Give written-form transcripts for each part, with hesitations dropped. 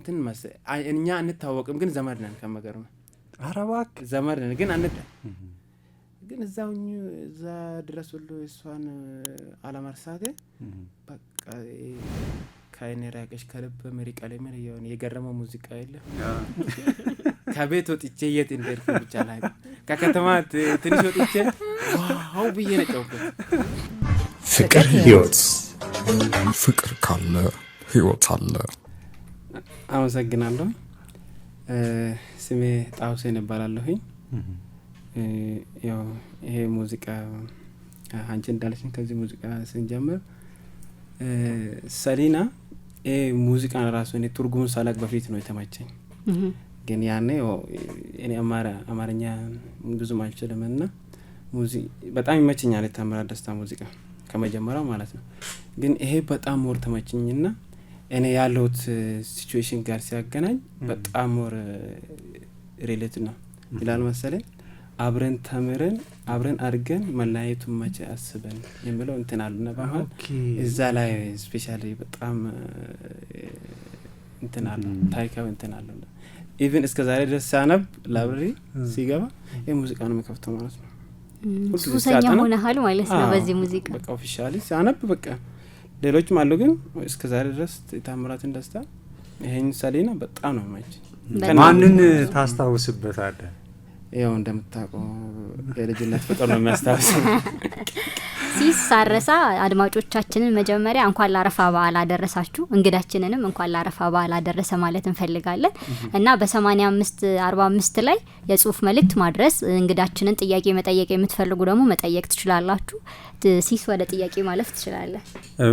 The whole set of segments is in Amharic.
እንትን እኛ አንታወቅም ግን ዘመድ ነን ከመገርም አረባክ ዘመድ ነን ግን ግን እዛ ድረስ ሁሉ እሷን አለማርሳቴ በቃ ከአይኔ ራቀሽ ከልብ መሪ ቀለሜ የሆነ የገረመው ሙዚቃ የለም ከቤት ወጥቼ የት እንደርኩ ብቻ ላይ ከከተማ ትንሽ ወጥቼ ዋው ብዬ ነው ጨውኩት ፍቅር ህይወት ፍቅር ካለ ህይወት አለ አመሰግናለሁ ስሜ ጣውሴን ይባላለሁኝ ያው ይሄ ሙዚቃ አንቺ እንዳለሽን ከዚህ ሙዚቃ ስንጀምር ሰሊና ሙዚቃን ራሱ እኔ ትርጉሙን ሳላቅ በፊት ነው የተመቸኝ ግን ያኔ እኔ አማርኛ ብዙም አልችልምና በጣም ይመቸኛል የታምራት ደስታ ሙዚቃ ከመጀመሪያው ማለት ነው ግን ይሄ በጣም ወር ተመቸኝና እኔ ያለውት ሲቹዌሽን ጋር ሲያገናኝ በጣም ወር ሪሌት ነው ይላል መሰለኝ አብረን ተምረን አብረን አድርገን መለያየቱን መቼ አስበን የሚለው እንትን አለና በኋላ እዛ ላይ ስፔሻሊ በጣም እንትን አለ ታይካው እንትን አለ ኢቭን እስከ ዛሬ ድረስ ሳነብ ላይብረሪ ሲገባ የሙዚቃ ነው መከፍተው ማለት ነው ሱሰኛ ሆነሃል ማለት ነው በዚህ ሙዚቃ በቃ ኦፊሻሊ ሳነብ በቃ ሌሎችም አሉ ግን እስከ ዛሬ ድረስ የታምራትን ደስታ ይሄን ሰሊና በጣም ነው ማች ማንን ታስታውስበታለህ ያው እንደምታውቀው የልጅነት ፍቅር ነው የሚያስታውሰው ሲሳረሳ አድማጮቻችንን መጀመሪያ እንኳን ላረፋ በዓል አደረሳችሁ እንግዳችንንም እንኳን ላረፋ በዓል አደረሰ ማለት እንፈልጋለን እና በ8545 ላይ የጽሁፍ መልእክት ማድረስ እንግዳችንን ጥያቄ መጠየቅ የምትፈልጉ ደግሞ መጠየቅ ትችላላችሁ ሲስ ወደ ጥያቄ ማለፍ ትችላለህ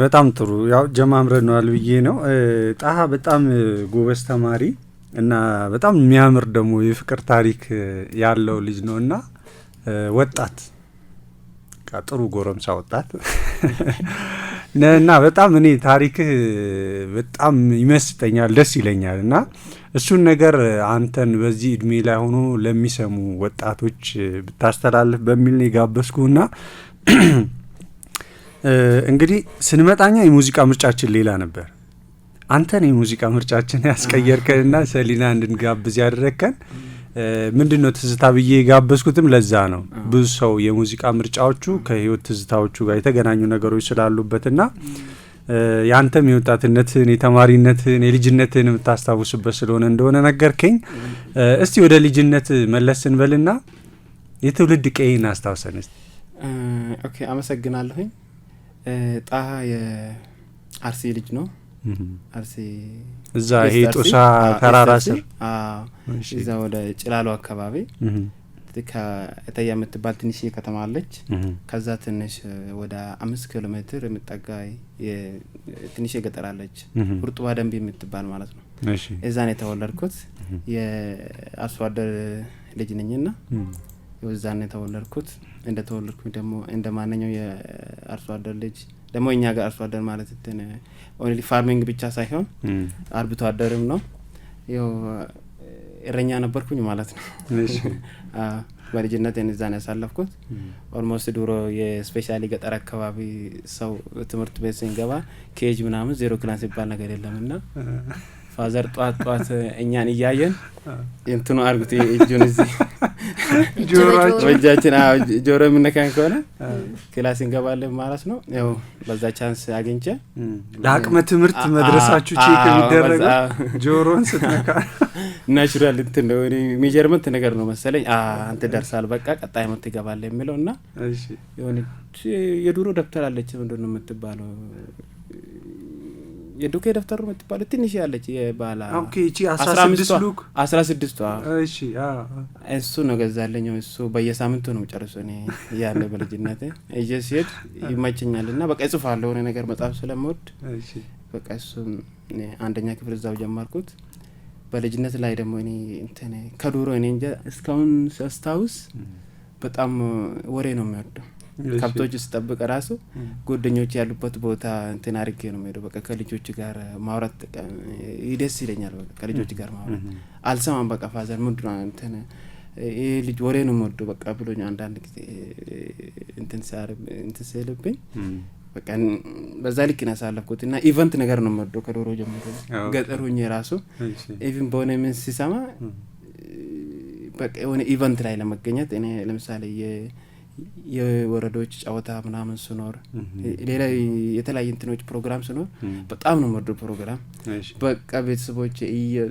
በጣም ጥሩ ያው ጀማምረናል ብዬ ነው ጣሃ በጣም ጎበዝ ተማሪ እና በጣም የሚያምር ደግሞ የፍቅር ታሪክ ያለው ልጅ ነውና ወጣት ጥሩ ጎረምሳ ወጣት እና በጣም እኔ ታሪክ በጣም ይመስጠኛል ደስ ይለኛል እና እሱን ነገር አንተን በዚህ እድሜ ላይ ሆኖ ለሚሰሙ ወጣቶች ብታስተላልፍ በሚል ነው ጋበስኩና እንግዲህ ስንመጣኛ የሙዚቃ ምርጫችን ሌላ ነበር አንተን የሙዚቃ ምርጫችን ያስቀየርከንና ሰሊና እንድንጋብዝ ያደረከን ምንድነው ትዝታ ብዬ ጋበስኩትም ለዛ ነው ብዙ ሰው የሙዚቃ ምርጫዎቹ ከህይወት ትዝታዎቹ ጋር የተገናኙ ነገሮች ስላሉበትና ያንተም የወጣትነትን የተማሪነትን የልጅነትን የምታስታውስበት ስለሆነ እንደሆነ ነገርከኝ እስቲ ወደ ልጅነት መለስ እንበልና የትውልድ ቀይን አስታውሰን ኦኬ አመሰግናለሁኝ ጣሃ የአርሲ ልጅ ነው አርሲ እዛ ይሄ ጦሳ ተራራ ስር እዛ ወደ ጭላሎ አካባቢ ከእተያ የምትባል ትንሽ ከተማ አለች ከዛ ትንሽ ወደ 5 ኪሎ ሜትር የምትጠጋ ትንሽ ገጠር አለች ቁርጥባ ደንብ የምትባል ማለት ነው እዛ ነው የተወለድኩት የአርሶ አደር ልጅ ነኝና እዛ ነው የተወለድኩት እንደተወለድኩኝ ደግሞ እንደማንኛው የአርሶ አደር ልጅ ደግሞ እኛ ጋር አርሶ አደር ማለት እንትን ኦንሊ ፋርሚንግ ብቻ ሳይሆን አርብቶ አደርም ነው ያው እረኛ ነበርኩኝ ማለት ነው እሺ በልጅነት እዛ ነው ያሳለፍኩት ኦልሞስት ድሮ የስፔሻሊ ገጠር አካባቢ ሰው ትምህርት ቤት ሲገባ ኬጅ ምናምን 0 ክላስ ይባል ነገር የለምና ፋዘር ጧት እኛን እያየን እንትኑ አርጉት እጁን እዚህ ወጃችን ጆሮ ምንነካን ከሆነ ክላስ እንገባለን ማለት ነው ያው በዛ ቻንስ አግኝቼ ለአቅመ ትምህርት መድረሳችሁ ቼክ የሚደረገው ጆሮን ስትነካ ናቹራል እንትን ነው ሜጀርመንት ነገር ነው መሰለኝ አንተ ደርሳል በቃ ቀጣይ አመት ትገባለህ የሚለውና እሺ የሆነ የድሮ ደብተር አለች ምንድነው የምትባለው የዱቄ ደብተር ነው የምትባለው ትንሽ ያለች የባላ ኦኬ እቺ 16 ሉክ 16 እሺ እሱ ነው ገዛለኝ እሱ በየሳምንቱ ነው ጨርሶ እኔ ያለ በልጅነቴ እየሲድ ይመቸኛልና በቃ ጽፋለሁ ሆነ ነገር መጻፍ ስለምወድ እሺ በቃ እሱ አንደኛ ክፍል እዛው ጀመርኩት በልጅነት ላይ ደግሞ እኔ እንትን ከዱሮ እኔ እንጃ እስካሁን ሳስታውስ በጣም ወሬ ነው የሚወደው ከብቶች ስጠብቅ ራሱ ጎደኞች ያሉበት ቦታ እንትን አርጌ ነው የሚሄደው በቃ ከልጆች ጋር ማውራት ይደስ ይለኛል በቃ ከልጆች ጋር ማውራት አልሰማም በቃ ፋዘር ምንድነው እንትን ይሄ ልጅ ወሬ ነው የምወደው በቃ ብሎኝ አንዳንድ ጊዜ እንትን ሲልብኝ በቃ በዛ ልክ ነው ያሳለፍኩት እና ኢቨንት ነገር ነው መርዶ ከዶሮ ጀምሮ ገጠሩኝ ራሱ ኢቭን በሆነ ምን ሲሰማ በቃ የሆነ ኢቨንት ላይ ለመገኘት እኔ ለምሳሌ የወረዶች ጨዋታ ምናምን ሲኖር ሌላ የተለያየ እንትኖች ፕሮግራም ሲኖር በጣም ነው መርዶ ፕሮግራም በቃ ቤተሰቦቼ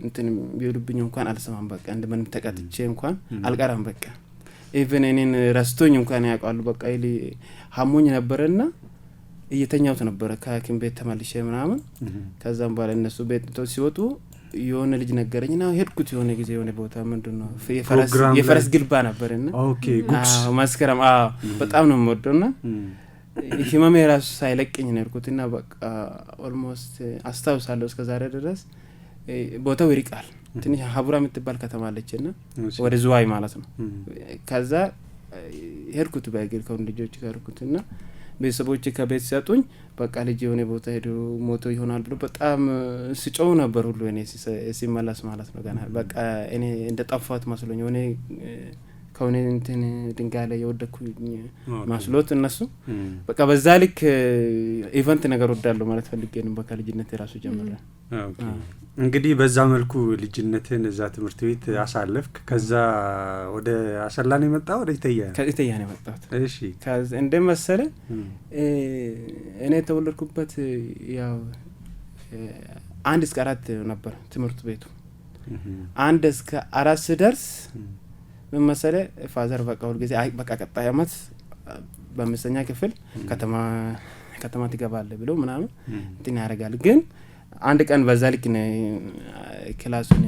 እንትን ቢሉብኝ እንኳን አልሰማም በቃ እንደምን ተቀጥቼ እንኳን አልቀራም በቃ ኢቭን እኔን ረስቶኝ እንኳን ያውቃሉ በቃ ይሊ ሀሞኝ ነበርና እየተኛውት ነበር ከሐኪም ቤት ተመልሼ ምናምን ከዛም በኋላ እነሱ ቤት ሲወጡ የሆነ ልጅ ነገረኝና ሄድኩት የሆነ ጊዜ የሆነ ቦታ ምንድነው የፈረስ ግልባ ነበርና ኦኬ ጉክስ ማስከረም በጣም ነው የምወደውና ህመሜ ራሱ ሳይለቅኝ ነው ሄድኩትና በቃ ኦልሞስት አስታውሳለሁ እስከ ዛሬ ድረስ ቦታው ይርቃል ትንሽ ሀቡራ የምትባል ከተማ አለችና ወደ ዝዋይ ማለት ነው ከዛ ሄድኩት በእግር ከወንድ ልጆች ጋር ሄድኩትና ቤተሰቦቼ ከቤት ሲያጡኝ በቃ ልጅ የሆነ ቦታ ሄዶ ሞቶ ይሆናል ብሎ በጣም ሲጮው ነበር ሁሉ እኔ ሲመለስ ማለት ነው ገና በቃ እኔ እንደጠፋት መስሎኝ ሆነ ከሆነ እንትን ድንጋይ ላይ የወደኩኝ ማስሎት እነሱ በቃ በዛ ልክ ኢቨንት ነገር ወዳለው ማለት ፈልጌ ነው በቃ ልጅነት ራሱ ጀመረ ኦኬ እንግዲህ በዛ መልኩ ልጅነትን እዛ ትምህርት ቤት አሳለፍክ ከዛ ወደ አሰላ ነው የመጣው ወደ ኢተያ ነው የመጣው እሺ ከዛ እንደመሰለ እኔ ተወለድኩበት ያው 1 እስከ 4 ነበር ትምህርት ቤቱ 1 እስከ 4 ስደርስ ምን መሰለ ፋዘር በቃ ሁሉ ጊዜ አይ በቃ ቀጣይ አመት በአምስተኛ ክፍል ከተማ ትገባለህ ብሎ ምናምን እንትን ያደርጋል ግን አንድ ቀን በዛ ልክ ነው ክላሱን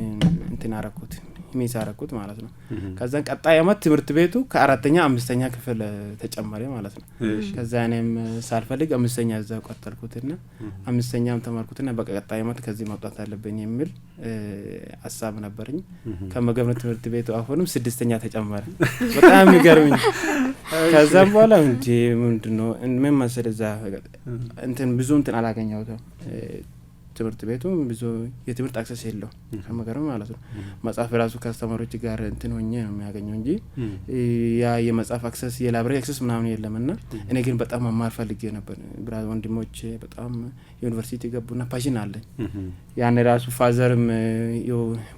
እንትን አረኩት ሚስ አረኩት ማለት ነው ከዛ ቀጣይ አመት ትምህርት ቤቱ ከ4ኛ 5ኛ ክፍል ተጨመረ ማለት ነው ከዛ እኔም ሳልፈልግ 5ኛ እዛው ቀጠልኩትና 5ኛም ተማርኩትና በቃ ቀጣይ አመት ከዚህ መውጣት አለብኝ የሚል ሐሳብ ነበርኝ ከመገብነ ትምህርት ቤቱ አሁንም 6ኛ ተጨመረ በጣም ይገርምኝ ከዛም በኋላ እንጂ ምንድነው ምን መሰለ እዛ እንትን ብዙ እንትን አላገኘሁትም ትምህርት ቤቱ ብዙ የትምህርት አክሰስ የለው ከመገረም ማለት ነው መጽሐፍ ራሱ ከአስተማሪዎች ጋር እንትን ሆኜ ነው የሚያገኘው እንጂ ያ የመጽሐፍ አክሰስ የላይብረሪ አክሰስ ምናምን የለምና እኔ ግን በጣም መማር ፈልጌ ነበር ብራ ወንድሞቼ በጣም ዩኒቨርሲቲ ገቡና ፓሽን አለኝ ያን ራሱ ፋዘርም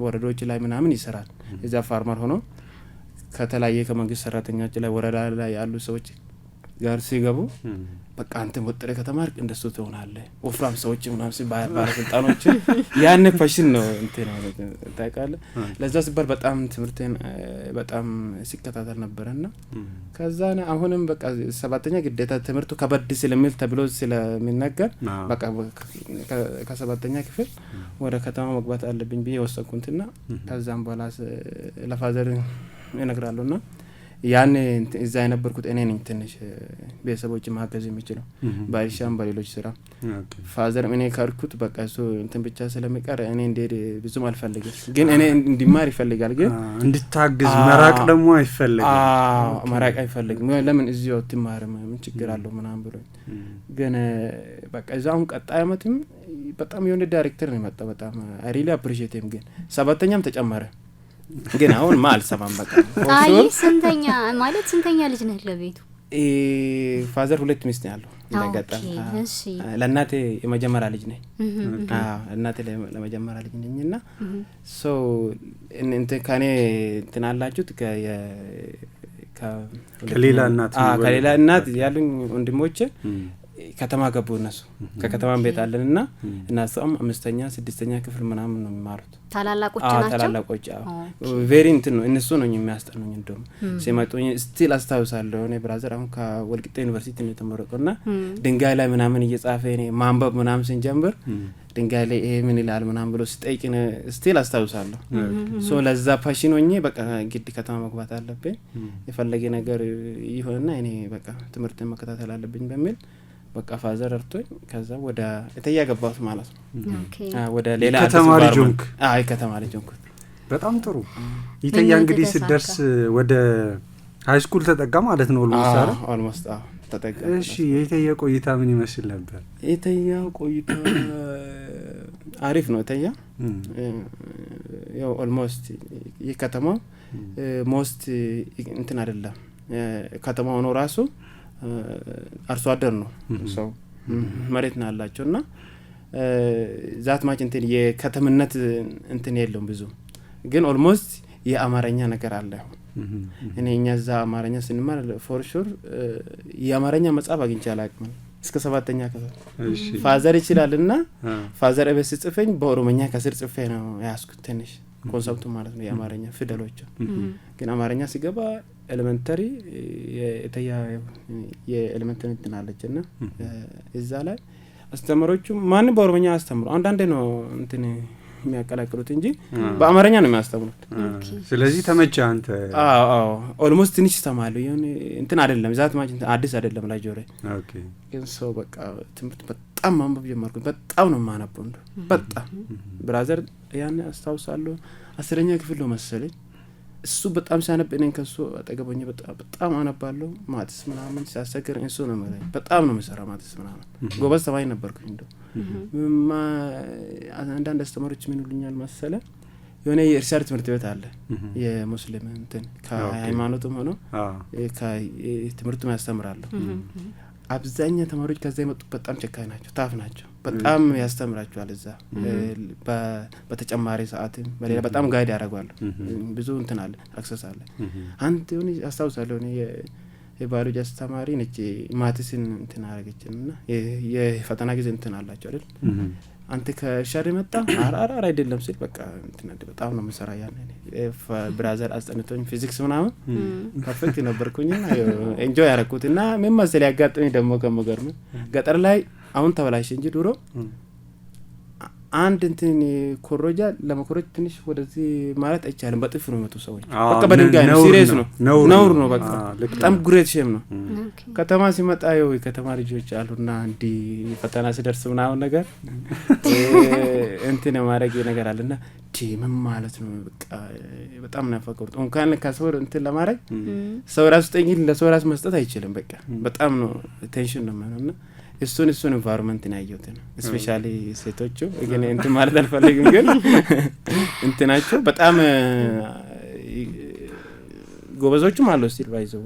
ወረዶች ላይ ምናምን ይሰራል እዛ ፋርመር ሆኖ ከተለያየ ከመንግስት ሰራተኞች ላይ ወረዳ ላይ ያሉ ሰዎች ጋር ሲገቡ በቃ አንተ ወጥረ ከተማርክ እንደሱ ትሆናለህ ወፍራም ሰዎች ምናምን ባለስልጣኖች ያን ፋሽን ነው እንትን ታውቃለህ ለዛ ሲባል በጣም ትምህርቴን በጣም ሲከታተል ነበርና ከዛ አሁንም በቃ 7ኛ ግዴታ ትምህርቱ ከበድ ስለሚል ተብሎ ስለሚነገር በቃ ከ7ኛ ክፍል ወደ ከተማ መግባት አለብኝ ብዬ ወሰንኩትና ከዛም በኋላ ለፋዘር እነግራለሁና ያን እዛ የነበርኩት እኔ ነኝ ትንሽ ቤተሰቦች ማገዝ የሚችለው ባይሻም በሌሎች ስራ ፋዘር እኔ ካርኩት በቃ እሱ እንትን ብቻ ስለሚቀር እኔ እንዴት ብዙም አልፈልግም ግን እኔ እንዲማር ይፈልጋል ግን እንድታግዝ መራቅ ደግሞ አይፈልግም መራቅ አይፈልግም ለምን እዚው ትማር ምን ችግር አለው ምናምን ብሎ ግን በቃ እዛው ቀጣይ አመትም በጣም የሆነ ዳይሬክተር ነው የመጣው በጣም አይ ሪሊ አፕሪሺየት ሂም ግን 7ኛም ተጨመረ ግን አሁን ማል ሰማም በቃ አይ ስንተኛ ልጅ ነህ ለቤቱ ፋዘር 2 ሚስት ያለው እንደገጣ እሺ ለናቴ የመጀመሪያ ልጅ ነኝ እናቴ ለመጀመሪያ ልጅ ነኝና ሶ እንት ካኔ እንትናላችሁት ከሌላ እናት ያሉኝ ወንድሞቼ ከተማ ገቡ እነሱ ከከተማ ቤት አለንና እናሰም 5ኛ 6ኛ ክፍል ምናምን ነው የሚማሩት ታላላቆች ናቸው ታላላቆች ቬሪ እንትን ነው እነሱ ነው የሚያስጠኑኝ እንደውም ሲመጡኝ ስቲል አስታውሳለሁ እኔ ብራዘር አሁን ከወልቂጤ ዩኒቨርሲቲ ነው የተመረቀውና ድንጋይ ላይ ምናምን እየጻፈ እኔ ማንበብ ምናምን ስንጀምር ድንጋይ ላይ ይሄ ምን ይላል ምናምን ብሎ ሲጠይቅኝ ስቲል አስታውሳለሁ ሶ ለዛ ፓሽን ሆኜ በቃ ግድ ከተማ መግባት አለብኝ የፈለገ ነገር ይሆንና እኔ በቃ ትምህርት መከታተል አለብኝ በሚል በቃ ፋዘር አርቶኝ ከዛ ወደ ኢተያ ገባሁት ማለት ነው ኦኬ ወደ ሌላ ከተማሪ ጆንክ ከተማሪ ጆንክ በጣም ጥሩ ኢተያ እንግዲህ ሲደርስ ወደ ሃይ ስኩል ተጠጋ ማለት ነው ኦልሞስት ተጠጋ እሺ የኢተያ ቆይታ ምን ይመስል ነበር ኢተያ ቆይታ አሪፍ ነው ኢተያ ያው ኦልሞስት የከተማው ሞስት እንትን አይደለም ከተማው ነው ራሱ አርሶ አደር ነው ሰው መሬት ነው ያላቸውና ዛት ማች እንትን የከተምነት እንትን የለውም ብዙ ግን ኦልሞስት የአማርኛ ነገር አለ። እኔ እኛ እዛ አማርኛ ስንማር ፎር ሹር የአማርኛ መጽሐፍ አግኝቼ አላውቅም እስከ 7ኛ ክፍል። ፋዘር ይችላልና ፋዘር እበስ ጽፈኝ በኦሮሞኛ ከስር ጽፌ ነው ያስኩት ትንሽ ኮንሰፕቱ ማለት ነው የአማርኛ ፊደሎች። ግን አማርኛ ሲገባ ኤሌመንተሪ የኤሌመንተሪ እንትን አለችና እዛ ላይ አስተማሪዎቹ ማን በኦሮሞኛ አስተምሩ አንዳንዴ ነው እንትን የሚያቀላቅሉት እንጂ በአማርኛ ነው የሚያስተምሩት። ስለዚህ ተመቻ አንተ? አዎ ኦልሞስት ትንሽ ተማለው ይሁን እንትን አይደለም ዛት ማች አዲስ አይደለም ላይ ጆሬ። ኦኬ ግን ሰው በቃ ትምህርት በጣም ማንበብ ጀመርኩ። በጣም ነው ማነበው በጣም ብራዘር ያን አስታውሳለሁ 10ኛ ክፍል ነው መሰለኝ እሱ በጣም ሲያነብ እኔን ከሱ አጠገቦኝ በጣም አነባለሁ። ማትስ ምናምን ሲያሰገር እሱ ነው ማለት በጣም ነው መሰራ ማትስ ምናምን ጎበዝ ተማሪ ነበርኩኝ። እንደው አንዳንድ አስተማሪዎች ምን ይሉኛል መሰለ የሆነ የእርሻ ትምህርት ቤት አለ የሙስሊም እንትን ከሃይማኖቱም ሆኖ ከትምህርቱም ያስተምራሉ። አብዛኛው ተማሪዎች ከዛ የመጡ በጣም ጨካኝ ናቸው፣ ታፍ ናቸው። በጣም ያስተምራቸዋል እዛ በተጨማሪ ሰዓትም በሌላ በጣም ጋይድ ያደርጋሉ። ብዙ እንትን አለ አክሰስ አለ። አንተ ሆነ አስታውሳለሁ እኔ የባዮሎጂ አስተማሪ ነች ማትስን እንትን አረጋችንና የፈተና ጊዜ እንትን አላቸው አይደል አንተ ከሻሪ መጣ አራራ አይደለም ሲል በቃ እንትን በጣም ነው መሰራ ያኔ ብራዘር አስጠንቶኝ ፊዚክስ ምናምን ፐርፌክት ነበርኩኝና ኤንጆይ ያረኩትና ምን መሰለ ያጋጠመኝ ደግሞ ከመገርም ገጠር ላይ አሁን ተበላሽ እንጂ ድሮ አንድ እንትን ኮሮጃ ለመኮረጅ ትንሽ ወደዚህ ማለት አይቻልም። በጥፍ ነው መቶ ሰዎች በቃ በድንጋይ ነው ሲሪየስ ነው ነውር ነው በቃ በጣም ግሬት ሼም ነው። ከተማ ሲመጣ ይው ከተማ ልጆች አሉና እንዲ ፈተና ሲደርስ ምናምን ነገር እንትን ማድረግ ነገር አለና ምን ማለት ነው በቃ በጣም ናፈቀሩት እንኳን ከሰው እንትን ለማድረግ ሰው ራስ ጠኝ ለሰው ራስ መስጠት አይችልም። በቃ በጣም ነው ቴንሽን ነው ማለትና እሱን ኢንቫይሮንመንት ነው ያየሁት ነው ስፔሻሊ ሴቶቹ ግን እንትን ማለት አልፈልግም ግን እንትናቸው በጣም ጎበዞችም አሉ ስቲል ባይዘው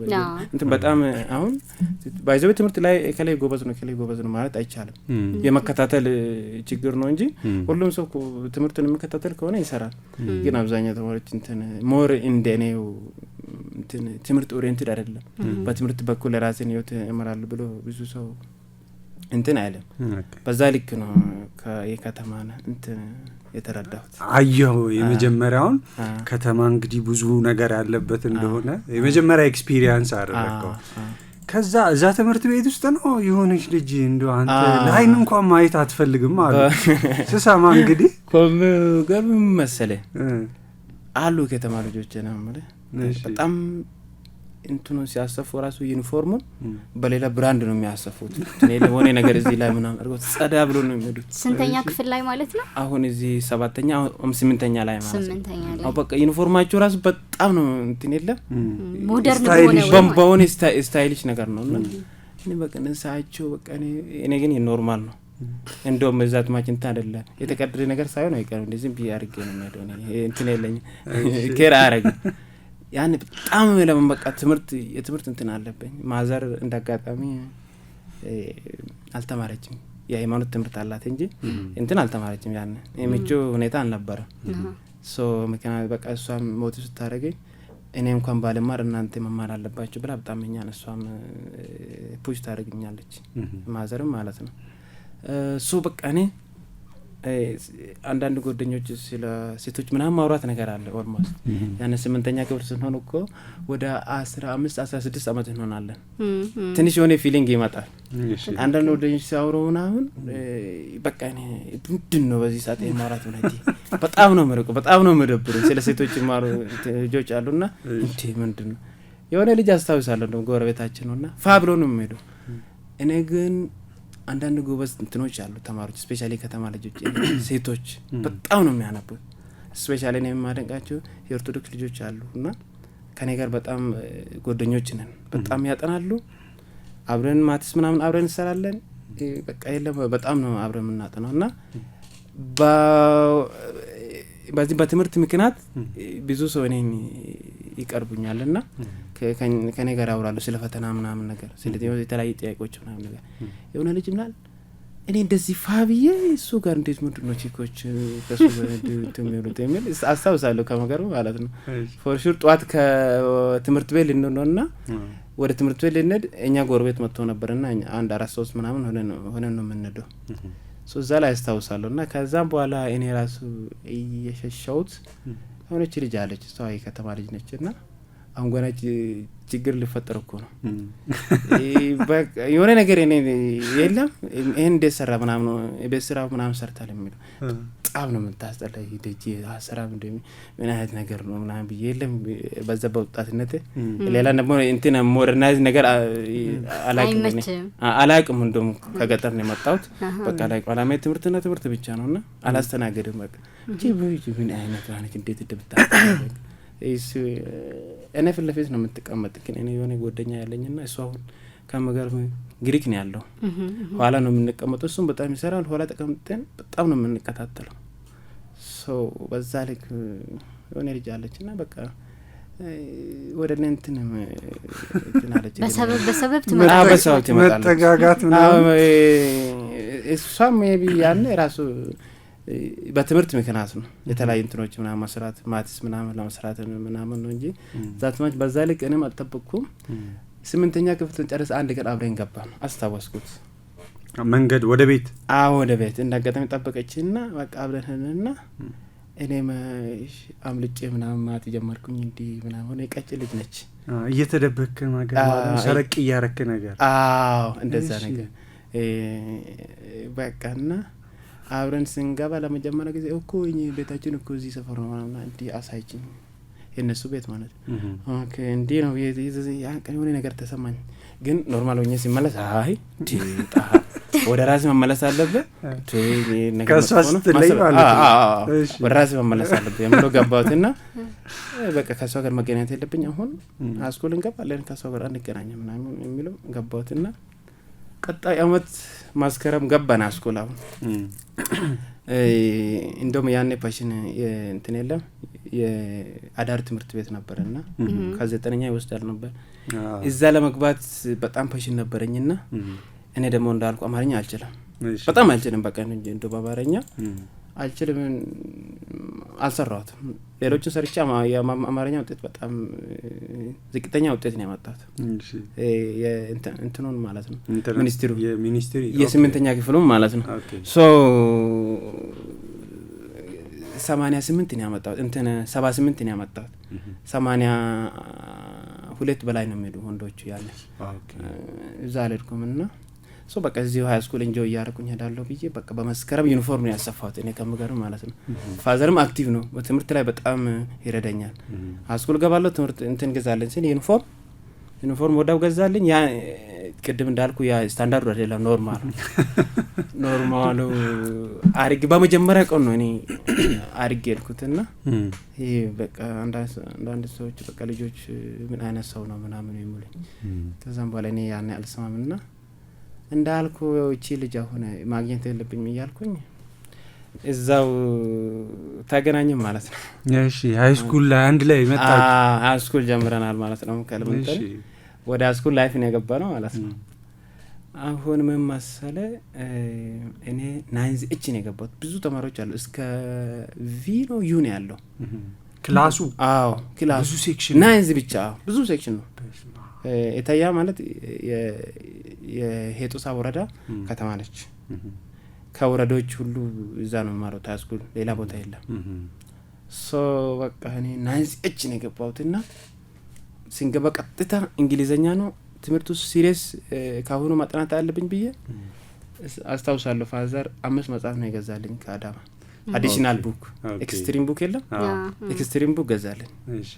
እንትን በጣም አሁን ባይዘው ትምህርት ላይ ከላይ ጎበዝ ነው ማለት አይቻልም። የመከታተል ችግር ነው እንጂ ሁሉም ሰው ትምህርቱን የሚከታተል ከሆነ ይሰራል። ግን አብዛኛው ተማሪዎች እንትን ሞር እንደኔው እንትን ትምህርት ኦሪየንትድ አይደለም። በትምህርት በኩል ራስን ህይወት እመራለሁ ብሎ ብዙ ሰው እንትን አይደለም። በዛ ልክ ነው የከተማና እንትን የተረዳሁት። አየሁ የመጀመሪያውን ከተማ እንግዲህ ብዙ ነገር ያለበት እንደሆነ የመጀመሪያ ኤክስፒሪየንስ አደረገው። ከዛ እዛ ትምህርት ቤት ውስጥ ነው የሆነች ልጅ እንደው አንተ ለአይን እንኳን ማየት አትፈልግም አሉ ስሰማ እንግዲህ ገርም መሰለ አሉ ከተማ ልጆች ነው ማለት በጣም እንትኑ ሲያሰፉ ራሱ ዩኒፎርሙን በሌላ ብራንድ ነው የሚያሰፉት። እኔ ለሆነ ነገር እዚህ ላይ ምናምን አርጎ ጸዳ ብሎ ነው የሚሄዱት። ስንተኛ ክፍል ላይ ማለት ነው? አሁን እዚህ 7ኛ አሁን 8ኛ ላይ ማለት ነው። 8ኛ ላይ አው በቃ ዩኒፎርማቸው ራሱ በጣም ነው እንትን የለም ሞደርን በሆነ ስታይሊሽ ነገር ነውና እኔ በቃ እንሳቸው በቃ እኔ ግን ኖርማል ነው እንደውም መዛት ማችንታ አይደለ የተቀደረ ነገር ሳይሆን አይቀርም እንደዚህ ቢያርገ ነው የሚሄደው። እኔ እንትን የለኝ ኬር አረግ ያን በጣም ለምን በቃ የትምህርት እንትን አለብኝ። ማዘር እንዳጋጣሚ አልተማረችም የሃይማኖት ትምህርት አላት እንጂ እንትን አልተማረችም። ያን የምቹ ሁኔታ አልነበረም። ምክንያት በቃ እሷም ሞት ስታረገኝ እኔ እንኳን ባለማር እናንተ መማር አለባችሁ ብላ በጣም እኛን እሷም ፑሽ ታደርግኛለች ማዘርም ማለት ነው። በቃ እኔ አንዳንድ ጓደኞች ስለ ሴቶች ምናምን ማውራት ነገር አለ። ኦልሞስት ያን 8ኛ ክፍል ስንሆን እኮ ወደ 15 16 አመት እንሆናለን። ትንሽ የሆነ ፊሊንግ ይመጣል። አንዳንድ ጓደኞች ሲያወሩ ምናምን በቃ እኔ ምንድን ነው በዚህ ሰዓት ማውራት ማለት በጣም ነው ምርቁ በጣም ነው ምደብሩ ስለ ሴቶች ማሩ ልጆች አሉና እንዴ ምንድን ነው የሆነ ልጅ አስታውሳለሁ እንደው ጎረቤታችን ነውና ፋብሎ ነው የሚሄደው። እኔ ግን አንዳንድ ጎበዝ እንትኖች አሉ ተማሪዎች ስፔሻሊ ከተማ ልጆች ሴቶች በጣም ነው የሚያነቡት። ስፔሻሊ እኔ የማደንቃቸው የኦርቶዶክስ ልጆች አሉና ከኔ ጋር በጣም ጓደኞች ነን። በጣም ያጠናሉ። አብረን ማትስ ምናምን አብረን እንሰራለን። በቃ የለም በጣም ነው አብረን የምናጠናውና በዚህ በትምህርት ምክንያት ብዙ ሰው እኔን ይቀርቡኛልና ከኔ ጋር አውራለሁ ስለ ፈተና ምናምን ነገር ስለ የተለያዩ ጥያቄዎች ምናምን ነገር የሆነ ልጅ ምናል እኔ እንደዚህ ፋብዬ እሱ ጋር እንዴት ምንድነው ቺኮች ከሱ እንደሚሉት የሚል አስታውሳለሁ ከመገሩ ማለት ነው። ፎር ሹር ጧት ከትምህርት ቤት ልንሆንና ወደ ትምህርት ቤት ልንሄድ እኛ ጎረቤት መጥቶ ነበርና አንድ 4-3 ምናምን ሆነን ነው የምንሄደው። ሶ እዛ ላይ አስታውሳለሁ። እና ከዛም በኋላ እኔ ራሱ እየሸሸሁት ሆነች ልጅ አለች እሷ የከተማ ልጅ ነችና አሁን ገና ችግር ሊፈጠር እኮ ነው የሆነ ነገር እኔ የለም ይሄን እንደሰራ ምናምን ነው የቤት ስራ ምናምን ሰርታል የሚለው በጣም ነው የምታስጠላኝ ደጅ አሰራም እንደሚ ምን አይነት ነገር ነው ምናምን ብዬ የለም በዛ በወጣትነት ሌላ ደግሞ እንትን ሞደርናይዝ ነገር አላቅም እንደም ከገጠር ነው የመጣሁት በቃ ላይ ቋላማ ትምህርት ብቻ ነውና አላስተናገድም በቃ ምን አይነት አይነት እንዴት እንደምታስጠላኝ እኔ ፊት ለፊት ነው የምትቀመጥ ግን እኔ የሆነ ጓደኛ ያለኝና እሱ አሁን ከመገርም ግሪክ ነው ያለው ኋላ ነው የምንቀመጠው እሱም በጣም ይሰራል ኋላ ተቀምጠን በጣም ነው የምንከታተለው ሶ በዛ ልክ የሆነ ልጅ አለችና በቃ ወደ እንትን አለች በሰበብ መጠጋጋት ምናምን እሷም ሜቢ ያኔ ራሱ በትምህርት ምክንያት ነው የተለያዩ እንትኖች ምናምን መስራት ማትስ ምናምን ለመስራት ምናምን ነው እንጂ ዛትማች በዛ ልክ እኔም አልጠበቅኩም 8ኛ ክፍልን ጨርስ አንድ ቀን አብረን ገባን አስታወስኩት መንገድ ወደ ቤት ወደ ቤት እንዳጋጣሚ ጠበቀችና በቃ አብረንና እኔም አምልጬ ምናምን ማት ጀመርኩኝ እንዲ ምናምን የቀጭ ልጅ ነች እየተደበከ ነገር ማለት ሰረቅ ያረከ ነገር እንደዛ ነገር በቃና አብረን ስንገባ ለመጀመሪያ ጊዜ እኮ እኛ ቤታችን እኮ እዚህ ሰፈር ነው ማለት እንዲ አሳይችኝ የነሱ ቤት ማለት ኦኬ እንዲ ነው ያን የሆነ ነገር ተሰማኝ ግን ኖርማል ሆኜ ሲመለስ አይ ዲጣ ወደ ራስ መመለስ አለበት ከሷስ ትለይ ማለት ወደ ራስ መመለስ አለበት የምለው ገባሁትና በቃ ከሷ ጋር መገናኘት የለብኝ አሁን አስኮል እንገባለን ከሷ ጋር አንገናኝም ምናምን የሚለው ገባሁትና ቀጣይ አመት ማስከረም ገባና አስኮል አሁን እንደውም ያኔ ፓሽን እንትን የለም የአዳር ትምህርት ቤት ነበርና ከ9ኛ ይወስዳል ነበር እዛ ለመግባት በጣም ፓሽን ነበረኝና እኔ ደግሞ እንዳልኩ አማርኛ አልችልም በጣም አልችልም በቃ እንደ ባባረኛ አልችልም አልሰራሁትም ሌሎችን ሰርቻ የአማርኛ ውጤት በጣም ዝቅተኛ ውጤት ነው ያመጣሁት እንትኑን ማለት ነው ሚኒስትሩ የ8ኛ ክፍሉን ማለት ነው ሶ 88 ነው ያመጣሁት እንትን 78 ነው ያመጣሁት 82 በላይ ነው የሚሄዱ ወንዶቹ ያለ እዛ አልሄድኩምና ሶ በቃ እዚሁ ሃይ ስኩል እንጆይ ያርኩኝ ሄዳለሁ ብዬ በቃ በመስከረም ዩኒፎርም ነው ያሰፋሁት እኔ ከመገርም ማለት ነው ፋዘርም አክቲቭ ነው በትምህርት ላይ በጣም ይረዳኛል ሃይ ስኩል ገባለሁ ትምህርት እንትን ገዛለኝ ሲል ዩኒፎርም ወዳው ገዛልኝ ያ ቅድም እንዳልኩ ያ ስታንዳርድ አይደለም ኖርማሉ አርግ በመጀመሪያ ቀን ነው እኔ አርግ የልኩትና ይሄ በቃ አንዳንድ ሰዎች በቃ ልጆች ምን አይነት ሰው ነው ምናምን የሚሉኝ ከዛም በኋላ እኔ ያኔ አልሰማምና እንዳልኩ እቺ ልጅ አሁን ማግኘት የለብኝም እያልኩኝ እዛው ታገናኘን ማለት ነው እሺ ሃይ ስኩል ላይ አንድ ላይ መጣች ሃይ ስኩል ጀምረናል ማለት ነው ከለምንተን ወደ ሃይ ስኩል ላይፍ ነው የገባነው ማለት ነው አሁን ምን መሰለ እኔ 9 እቺ ነው የገባሁት ብዙ ተማሪዎች አሉ እስከ ቪ ነው ዩ ነው ያለው ክላሱ ክላሱ ብዙ ሴክሽን 9 ብቻ ብዙ ሴክሽን ነው እታያ ማለት የሄጦሳ ወረዳ ከተማ ነች ከወረዶች ሁሉ እዛ ነው ማረው ታስኩል ሌላ ቦታ የለም ሶ በቃ እኔ 9 እች ነው የገባሁትና ሲንገባ ቀጥታ እንግሊዘኛ ነው ትምህርቱ ሲሪየስ ካሁኑ ማጥናት አለብኝ ብዬ አስታውሳለሁ ፋዘር 5 መጽሐፍ ነው የገዛልኝ ከአዳማ አዲሽናል ቡክ ኤክስትሪም ቡክ የለም ኤክስትሪም ቡክ ገዛልኝ እሺ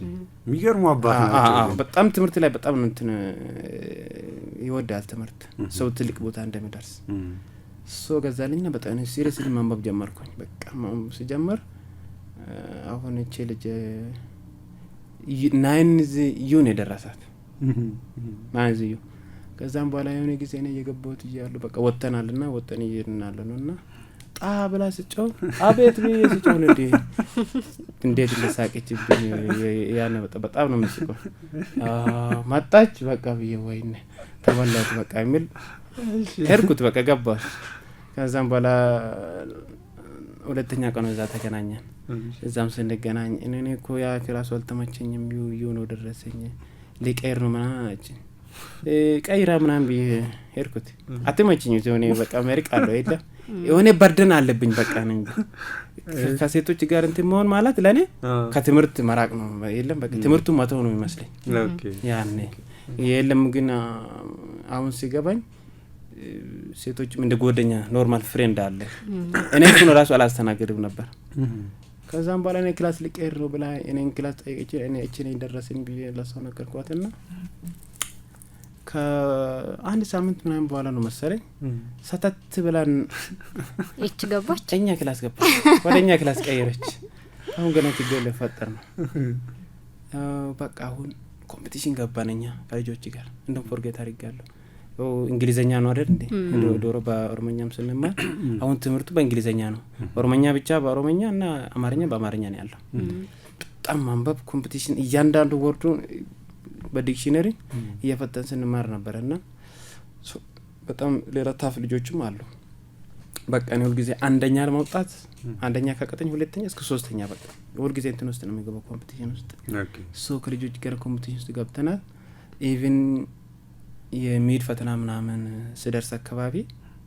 የሚገርሙ አባት ናቸው በጣም ትምህርት ላይ በጣም ነው እንትን ይወዳል ትምህርት ሰው ትልቅ ቦታ እንደሚደርስ ሶ ገዛልኝና በጣም ሲሪየስሊ ማንበብ ጀመርኩኝ በቃ ሲጀመር አሁን እቺ ልጅ 9 ዩን የደረሳት 9 ዩ ከዛም በኋላ የሆነ ጊዜ ነው የገባሁት ይያሉ በቃ ወጥተናልና ወጥተን ይሄድናለና ጣብላ ስጫው አቤት ብዬ ስጫው እንዴት እንደሳቀችብኝ ያነ በጣም ነው መስቀው ማጣች በቃ ብዬ ወይኔ ተበላች በቃ የሚል ሄርኩት በቃ ገባሽ ከዛም በኋላ ሁለተኛ ቀን እዛ ተገናኘን። እዛም ስንገናኝ እኔ እኮ ያ ክላስ አልተመቸኝም ይዩ ነው ደረሰኝ ሊቀይር ነው ምናምን ቀይራ ምናምን ብዬ ሄድኩት። አትመችኝ ሆኔ በቃ መርቃለሁ የለ የሆነ በርደን አለብኝ በቃ ነኝ ከሴቶች ጋር እንትን መሆን ማለት ለኔ ከትምህርት መራቅ ነው የለም በቃ ትምህርቱ መተው ነው የሚመስለኝ ያኔ የለም። ግን አሁን ሲገባኝ ሴቶችም እንደ ጓደኛ ኖርማል ፍሬንድ አለ እኔ እሱን ራሱ አላስተናግድም ነበር። ከዛም በኋላ እኔ ክላስ ልቀይር ነው ብላ እኔን ክላስ ጠይቄ እኔ እቺ ነኝ ደረሰኝ ብዬ ለሰው ነገርኳትና ከአንድ ሳምንት ምናምን በኋላ ነው መሰለኝ ሰተት ብላን እቺ ገባች እኛ ክላስ ገባች ወደኛ ክላስ ቀየረች። አሁን ገና ትገለ ፈጠር ነው በቃ አሁን ኮምፒቲሽን ገባነኛ ከልጆች ጋር እንደም ፎርጌት አድርጋለሁ። እንግሊዘኛ ነው አይደል እንዴ ዶሮ በኦሮሞኛም ስንማር አሁን ትምህርቱ በእንግሊዘኛ ነው። ኦሮሞኛ ብቻ በኦሮሞኛ እና አማርኛ በአማርኛ ነው ያለው። በጣም ማንበብ ኮምፒቲሽን እያንዳንዱ ወርዱ በዲክሽነሪ እየፈተን ስንማር ነበርና በጣም ሌላ ታፍ ልጆችም አሉ። በቃ ነው ሁሉ ጊዜ አንደኛ ለማውጣት አንደኛ ከቀጠኝ ሁለተኛ እስከ ሶስተኛ በቃ ሁሉ ጊዜ እንትን ውስጥ ነው የሚገባው ኮምፒቲሽን ውስጥ። ከልጆች ጋር ኮምፒቲሽን ውስጥ ገብተናል። ኢቭን የሚድ ፈተና ምናምን ስደርስ አካባቢ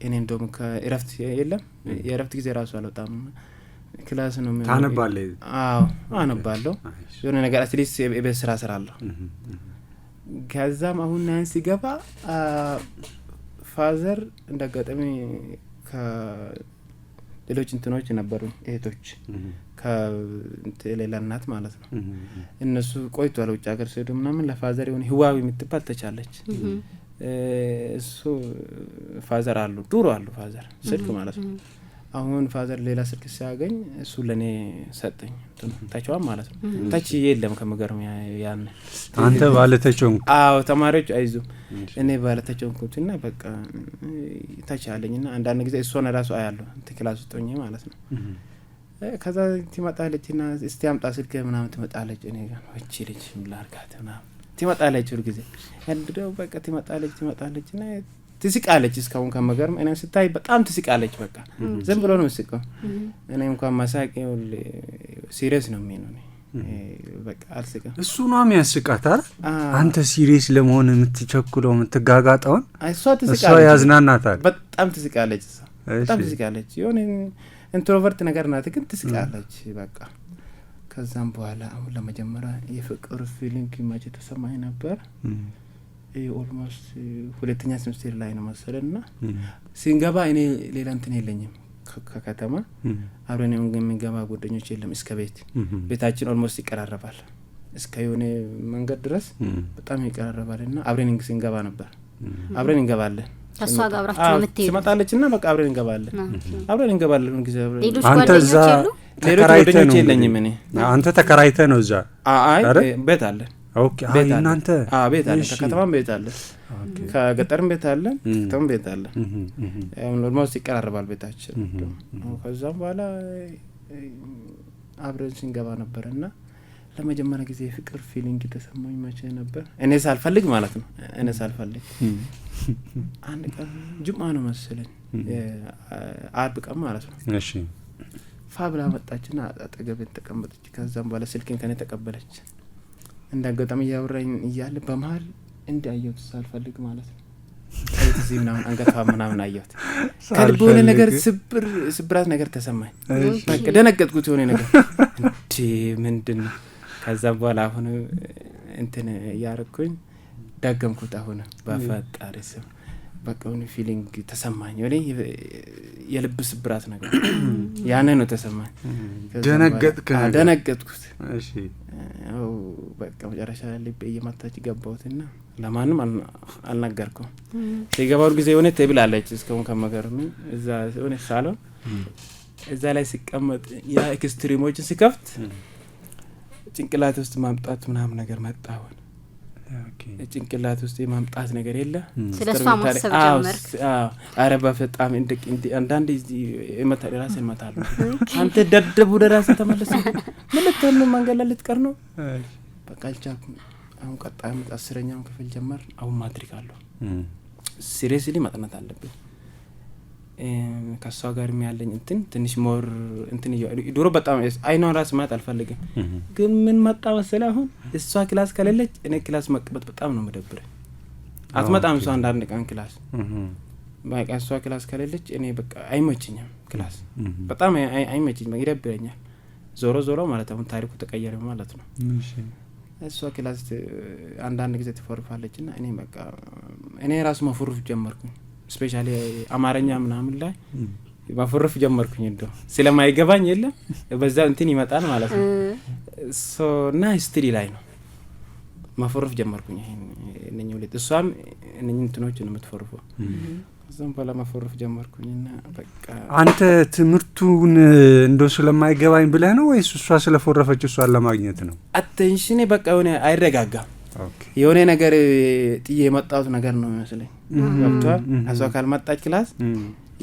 እኔ እንደውም ከእረፍት የለም የእረፍት ጊዜ ራሱ አልወጣም ክላስ ነው የሚሆነው። ታነባለህ? አዎ አነባለሁ። የሆነ ነገር አትሊስት የቤት ስራ እሰራለሁ። ከዛም አሁን ናን ሲገባ ፋዘር እንደጋጠሚ ከሌሎች እንትኖች ነበሩ እህቶች ከሌላ እናት ማለት ነው። እነሱ ቆይቷል ውጭ ሀገር ሲሄዱ ምናምን ለፋዘር የሆነ ህዋዊ የምትባል ተቻለች። እሱ ፋዘር አሉ ዱሮ አሉ ፋዘር ስልክ ማለት ነው። አሁን ፋዘር ሌላ ስልክ ሲያገኝ እሱ ለኔ ሰጠኝ ታቻው ማለት ነው። ታች የለም ከመገርም ያን አንተ ባለተቾን አዎ ተማሪዎች አይዙ እኔ ባለተቾንኩትና በቃ ታች አለኝና አንዳንድ ጊዜ እሷን ራሱ አያለሁ ክላስ ውስጥ ሆኜ ማለት ነው። ከዛ ትመጣለችና እስቲ አምጣ ስልክ ምናምን ትመጣለች። እኔ ጋር ወጪ ልጅ ምላርጋትና ትመጣለች ሁሉ ጊዜ ያንደው በቃ ትመጣለችና ትስቃለች። እስካሁን ከመገርም እኔ ስታይ በጣም ትስቃለች። በቃ ዝም ብሎ ነው መስቀው እኔ እንኳን ማሳቅ ሲሪየስ ነው የሚሆነው በቃ አልስቅም። እሱ ነው የሚያስቃት አይደል? አንተ ሲሪየስ ለመሆን የምትቸኩለው የምትጋጋጣውን እሷ ያዝናናታል። በጣም ትስቃለች። በጣም ትስቃለች። የሆነ ኢንትሮቨርት ነገር ናት ግን ትስቃለች በቃ። ከዛም በኋላ አሁን ለመጀመሪያ የፍቅር ፊሊንግ ማች ተሰማኝ ነበር። ኦልሞስት ሁለተኛ ሴምስተር ላይ ነው መሰለና ሲንገባ እኔ ሌላ እንትን የለኝም ከከተማ አብረን የምንገባ ጓደኞች የለም። እስከ ቤታችን ኦልሞስት ይቀራረባል እስከ የሆነ መንገድ ድረስ በጣም ይቀራረባልና አብረን ስንገባ ነበር። አብረን እንገባለን ተሷ ጋብራችሁ የምትሄዱ ትመጣለችና በቃ አብረን እንገባለን ጊዜ አብረን። አንተ እዛ ጓደኞች የለኝም እኔ። አንተ ተከራይተህ ነው እዛ? አይ ቤት አለ። ኦኬ አይ እናንተ ቤት አለ ከከተማም ቤት አለ ከገጠርም ቤት አለ ከተማም ቤት አለ። ኖርማል ሲቀራረባል ቤታችን። ከዛም በኋላ አብረን ስንገባ ነበርና ለመጀመሪያ ጊዜ ፍቅር ፊሊንግ ተሰማኝ መቼ ነበር? እኔ ሳልፈልግ ማለት ነው። እኔ ሳልፈልግ አንድ ቀን ጁምአ ነው መሰለኝ አርብ ቀን ማለት ነው። እሺ ፋብላ መጣችና አጠገቤን ተቀመጠች። ከዛም በኋላ ስልኬን ከኔ ተቀበለች። እንዳጋጣሚ ያወራኝ እያለ በመሃል እንዲያየሁት ሳልፈልግ ማለት ነው እዚህ ምናምን አንገቷ ምናምን አየሁት። ከልብ የሆነ ነገር ስብራት ነገር ተሰማኝ። በቃ ደነገጥኩት የሆነ ነገር እንዴ ምንድን ነው? ከዛም በኋላ አሁን እንትን ያረኩኝ ዳገምኩት። አሁን በፈጣሪ ስም በቃ የሆነ ፊሊንግ ተሰማኝ። የሆነ የልብ ስብራት ነገር ያኔ ነው ተሰማኝ። ደነገጥኩት። እሺ በቃ መጨረሻ ልቤ እየመታች ገባሁትና ለማንም አልነገርኩም። ሲገባው ጊዜ የሆነ ቴብል አለች እስካሁን ከመገርም እዛ የሆነ ሳሎን እዛ ላይ ሲቀመጥ ያ ኤክስትሪሞችን ሲከፍት ጭንቅላት ውስጥ ማምጣት ምናምን ነገር መጣው። ጭንቅላት ውስጥ የማምጣት ነገር የለ። ስለሷ ማሰብ ጀመርክ? አረ በፈጣም እንደ አንዳንድ የመታል ራስን መታል። አንተ ደደቡ ደራሰ ተመለስ ማለት ነው። መንገድ ላይ ልትቀር ነው። በቃ አልቻልኩም። አሁን ቀጣይ 10ኛው ክፍል ጀመር። አሁን ማትሪክ አለው። ሲሪየስሊ ማጥናት አለብኝ። ከሷ ጋር የሚያለኝ እንትን ትንሽ ሞር እንትን ድሮ በጣም አይኗን ራስ ማየት አልፈልግም። ግን ምን መጣ መሰለህ አሁን እሷ ክላስ ከሌለች እኔ ክላስ መቀመጥ በጣም ነው መደብረኝ። አትመጣም እሷ አንዳንድ ቀን ክላስ በቃ እሷ ክላስ ከሌለች እኔ በቃ አይመችኝም። ክላስ በጣም አይመችኝም፣ ይደብረኛል። ዞሮ ማለት አሁን ታሪኩ ተቀየረ ማለት ነው። እሷ ክላስ አንዳንድ ጊዜ ትፎርፋለችና እኔ በቃ እኔ ራሱ መፎርፍ ጀመርኩኝ። ስፔሻሊ አማርኛ ምናምን ላይ መፎርፍ ጀመርኩኝ። እንደው ስለማይገባኝ የለም በዛ እንትን ይመጣል ማለት ነው። እና ሂስትሪ ላይ ነው መፎርፍ ጀመርኩኝ። እነኚህ ሁለት እሷም እነኚህ እንትኖች ነው የምትፎርፈው። እዛም በኋላ መፎርፍ ጀመርኩኝና በቃ አንተ ትምህርቱን እንደው ስለማይገባኝ ብለህ ነው ወይስ እሷ ስለፎረፈች እሷን ለማግኘት ነው? አቴንሽኔ በቃ የሆነ አይረጋጋም። የሆነ ነገር ጥዬ የመጣሁት ነገር ነው የሚመስለኝ። ገብቶሃል? እሷ ካልመጣች ክላስ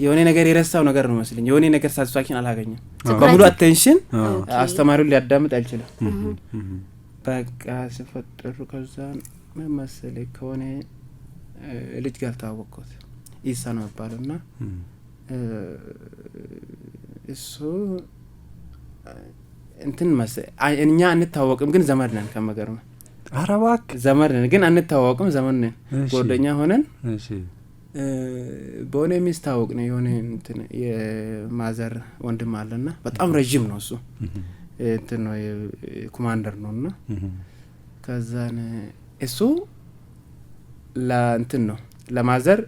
የሆነ ነገር የረሳው ነገር ነው መስለኝ። የሆነ ነገር ሳትስፋክሽን አላገኘም። በሙሉ አቴንሽን አስተማሪውን ሊያዳምጥ አይችልም። በቃ ሲፈጠሩ ከዛ ምን መሰለኝ ከሆነ ልጅ ጋር ተዋወቅኩት። ኢሳ ነው የሚባለውና እሱ እንትን እኛ አንታወቅም ግን ዘመድ ነን። ከመገርም አረባክ ዘመድ ነን ግን አንታወቅም፣ ዘመድ ነን። ጓደኛ ሆነን በሆነ የሚስታወቅ ነው። የሆነ እንትን የማዘር ወንድም አለና በጣም ረጅም ነው እሱ እንትን ነው ኮማንደር ነውና ከዛን እሱ ለእንትን ነው ለማዘር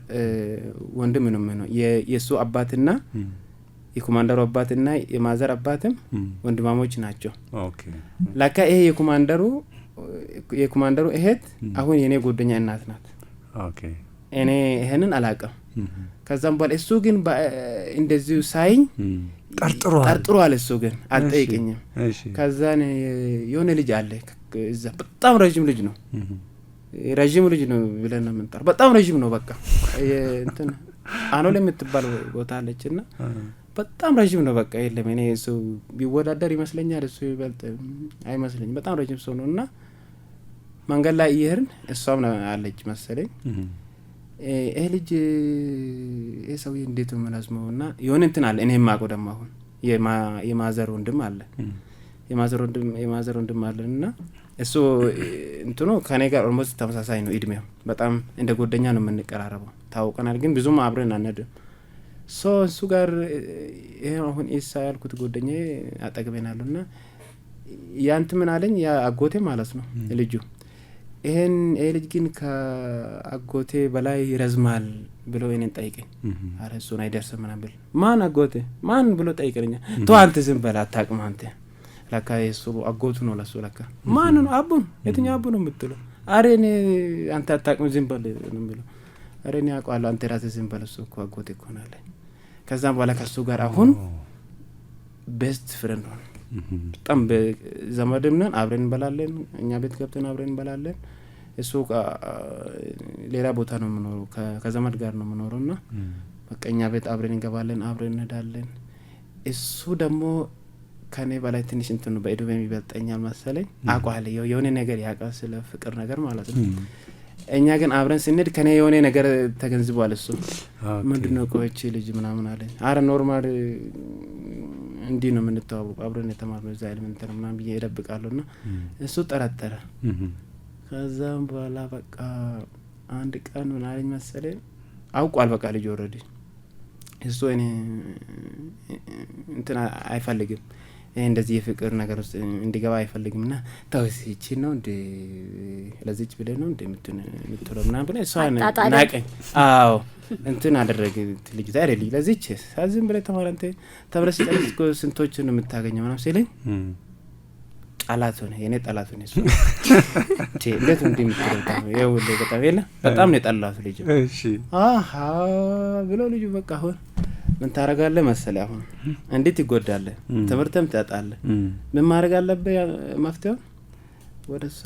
ወንድም ነው የሱ አባትና የኮማንደሩ አባትና የማዘር አባትም ወንድማሞች ናቸው። ኦኬ ለካ ይሄ የኮማንደሩ እህት አሁን የኔ ጓደኛ እናት ናት። ኦኬ እኔ ይሄንን አላቀም። ከዛም በኋላ እሱ ግን እንደዚሁ ሳይኝ ጠርጥሯል። እሱ ግን አልጠይቀኝም። ከዛን የሆነ ልጅ አለ እዛ በጣም ረጅም ልጅ ነው። ረጅም ልጅ ነው ብለን ነው የምንጠራው። በጣም ረጅም ነው። በቃ እንትን አኖሌ የምትባል ቦታ አለችና በጣም ረጅም ነው። በቃ የለም እኔ እሱ ቢወዳደር ይመስለኛል እሱ ይበልጥ አይመስለኝም። በጣም ረጅም ሰው ነውና መንገድ ላይ እየሄድን እሷም አለች መሰለኝ ይሄ ልጅ ይሄ ሰውዬ እንዴት ነው የምናዝመውና የሆነ እንትን አለ። እኔ የማውቀው ደግሞ አሁን የማዘር ወንድም አለ የማዘር ወንድም አለና እሱ እንትኑ ከኔ ጋር ኦልሞስት ተመሳሳይ ነው እድሜው። በጣም እንደ ጓደኛ ነው የምንቀራረበው። ታውቀናል ግን ብዙም አብረን አንሄድም። እሱ ጋር ይሄ አሁን ኢሳ ያልኩት ጓደኛዬ አጠገቤናለና ያንተ ምን አለኝ ያ አጎቴ ማለት ነው ልጁ ይሄን ልጅ ግን ከአጎቴ በላይ ይረዝማል ብሎ እኔን ጠይቀኝ። አረ እሱን አይደርስም ምናምን ብል ማን አጎቴ ማን ብሎ ጠይቀኝ። ተው አንተ ዝም በል አታውቅም አንተ ለካ የሱ አጎቱ ነው። ለሱ ለካ ማን ነው አቡን የትኛው አቡ ነው የምትለው? አረ እኔ አንተ አታውቅም ዝም በል ነው የሚለው። አረ እኔ አውቃለሁ አንተ ራስህ ዝም በል እሱ እኮ አጎቴ እኮ ነው አለኝ። ከዛም በኋላ ከሱ ጋር አሁን ቤስት ፍሬንድ ሆነ። በጣም ዘመድም ነን። አብረን እንበላለን። እኛ ቤት ገብተን አብረን እንበላለን። እሱ ሌላ ቦታ ነው የምኖረው ከዘመድ ጋር ነው የምኖረውና በቃ እኛ ቤት አብረን እንገባለን፣ አብረን እንሄዳለን። እሱ ደግሞ ከኔ በላይ ትንሽ እንትን ነው በእድሜ የሚበልጠኛል መሰለኝ። አውቃለሁ የሆነ ነገር ያውቃል ስለ ፍቅር ነገር ማለት ነው። እኛ ግን አብረን ስንሄድ ከኔ የሆነ ነገር ተገንዝቧል እሱ። ምንድነው ቆይቼ ልጅ ምናምን አለኝ። አረ ኖርማል እንዲህ ነው የምንተዋወቀው አብረን የተማርነው እዛ ኤሌመንተሪ ምናምን ብዬ እደብቃለሁና እሱ ጠረጠረ። ከዛም በኋላ በቃ አንድ ቀን ምን አለኝ መሰለኝ አውቋል በቃ ልጅ ኦልሬዲ እሱ እኔ እንትን አይፈልግም እንደዚህ የፍቅር ነገር ውስጥ እንዲገባ አይፈልግምና ታውስ እቺ ነው እንደ ለዚች ብለህ ነው እንደምትለው ምናምን ብለህ እሷ ናቀኝ። አዎ እንትን አደረገ ልጅ ዛሬ ልጅ ለዚች ሳዝም ብለህ ተማረንተ ተብረስ ጠልስኮ ስንቶች ነው የምታገኘው ምናምን ሲለኝ ጣላት ሆነ። የኔ ጣላት ሆነ እሱ እንዴት እንደምትለው ይኸውልህ በጣም በጣም ነው የጣላት ልጅ። እሺ አሃ ብሎ ልጅ በቃ አሁን ምን ታረጋለህ መሰለህ አሁን እንዴት ይጎዳል ትምህርትም ታጣለህ። ምን ማድረግ አለብህ መፍትሄው ወደሷ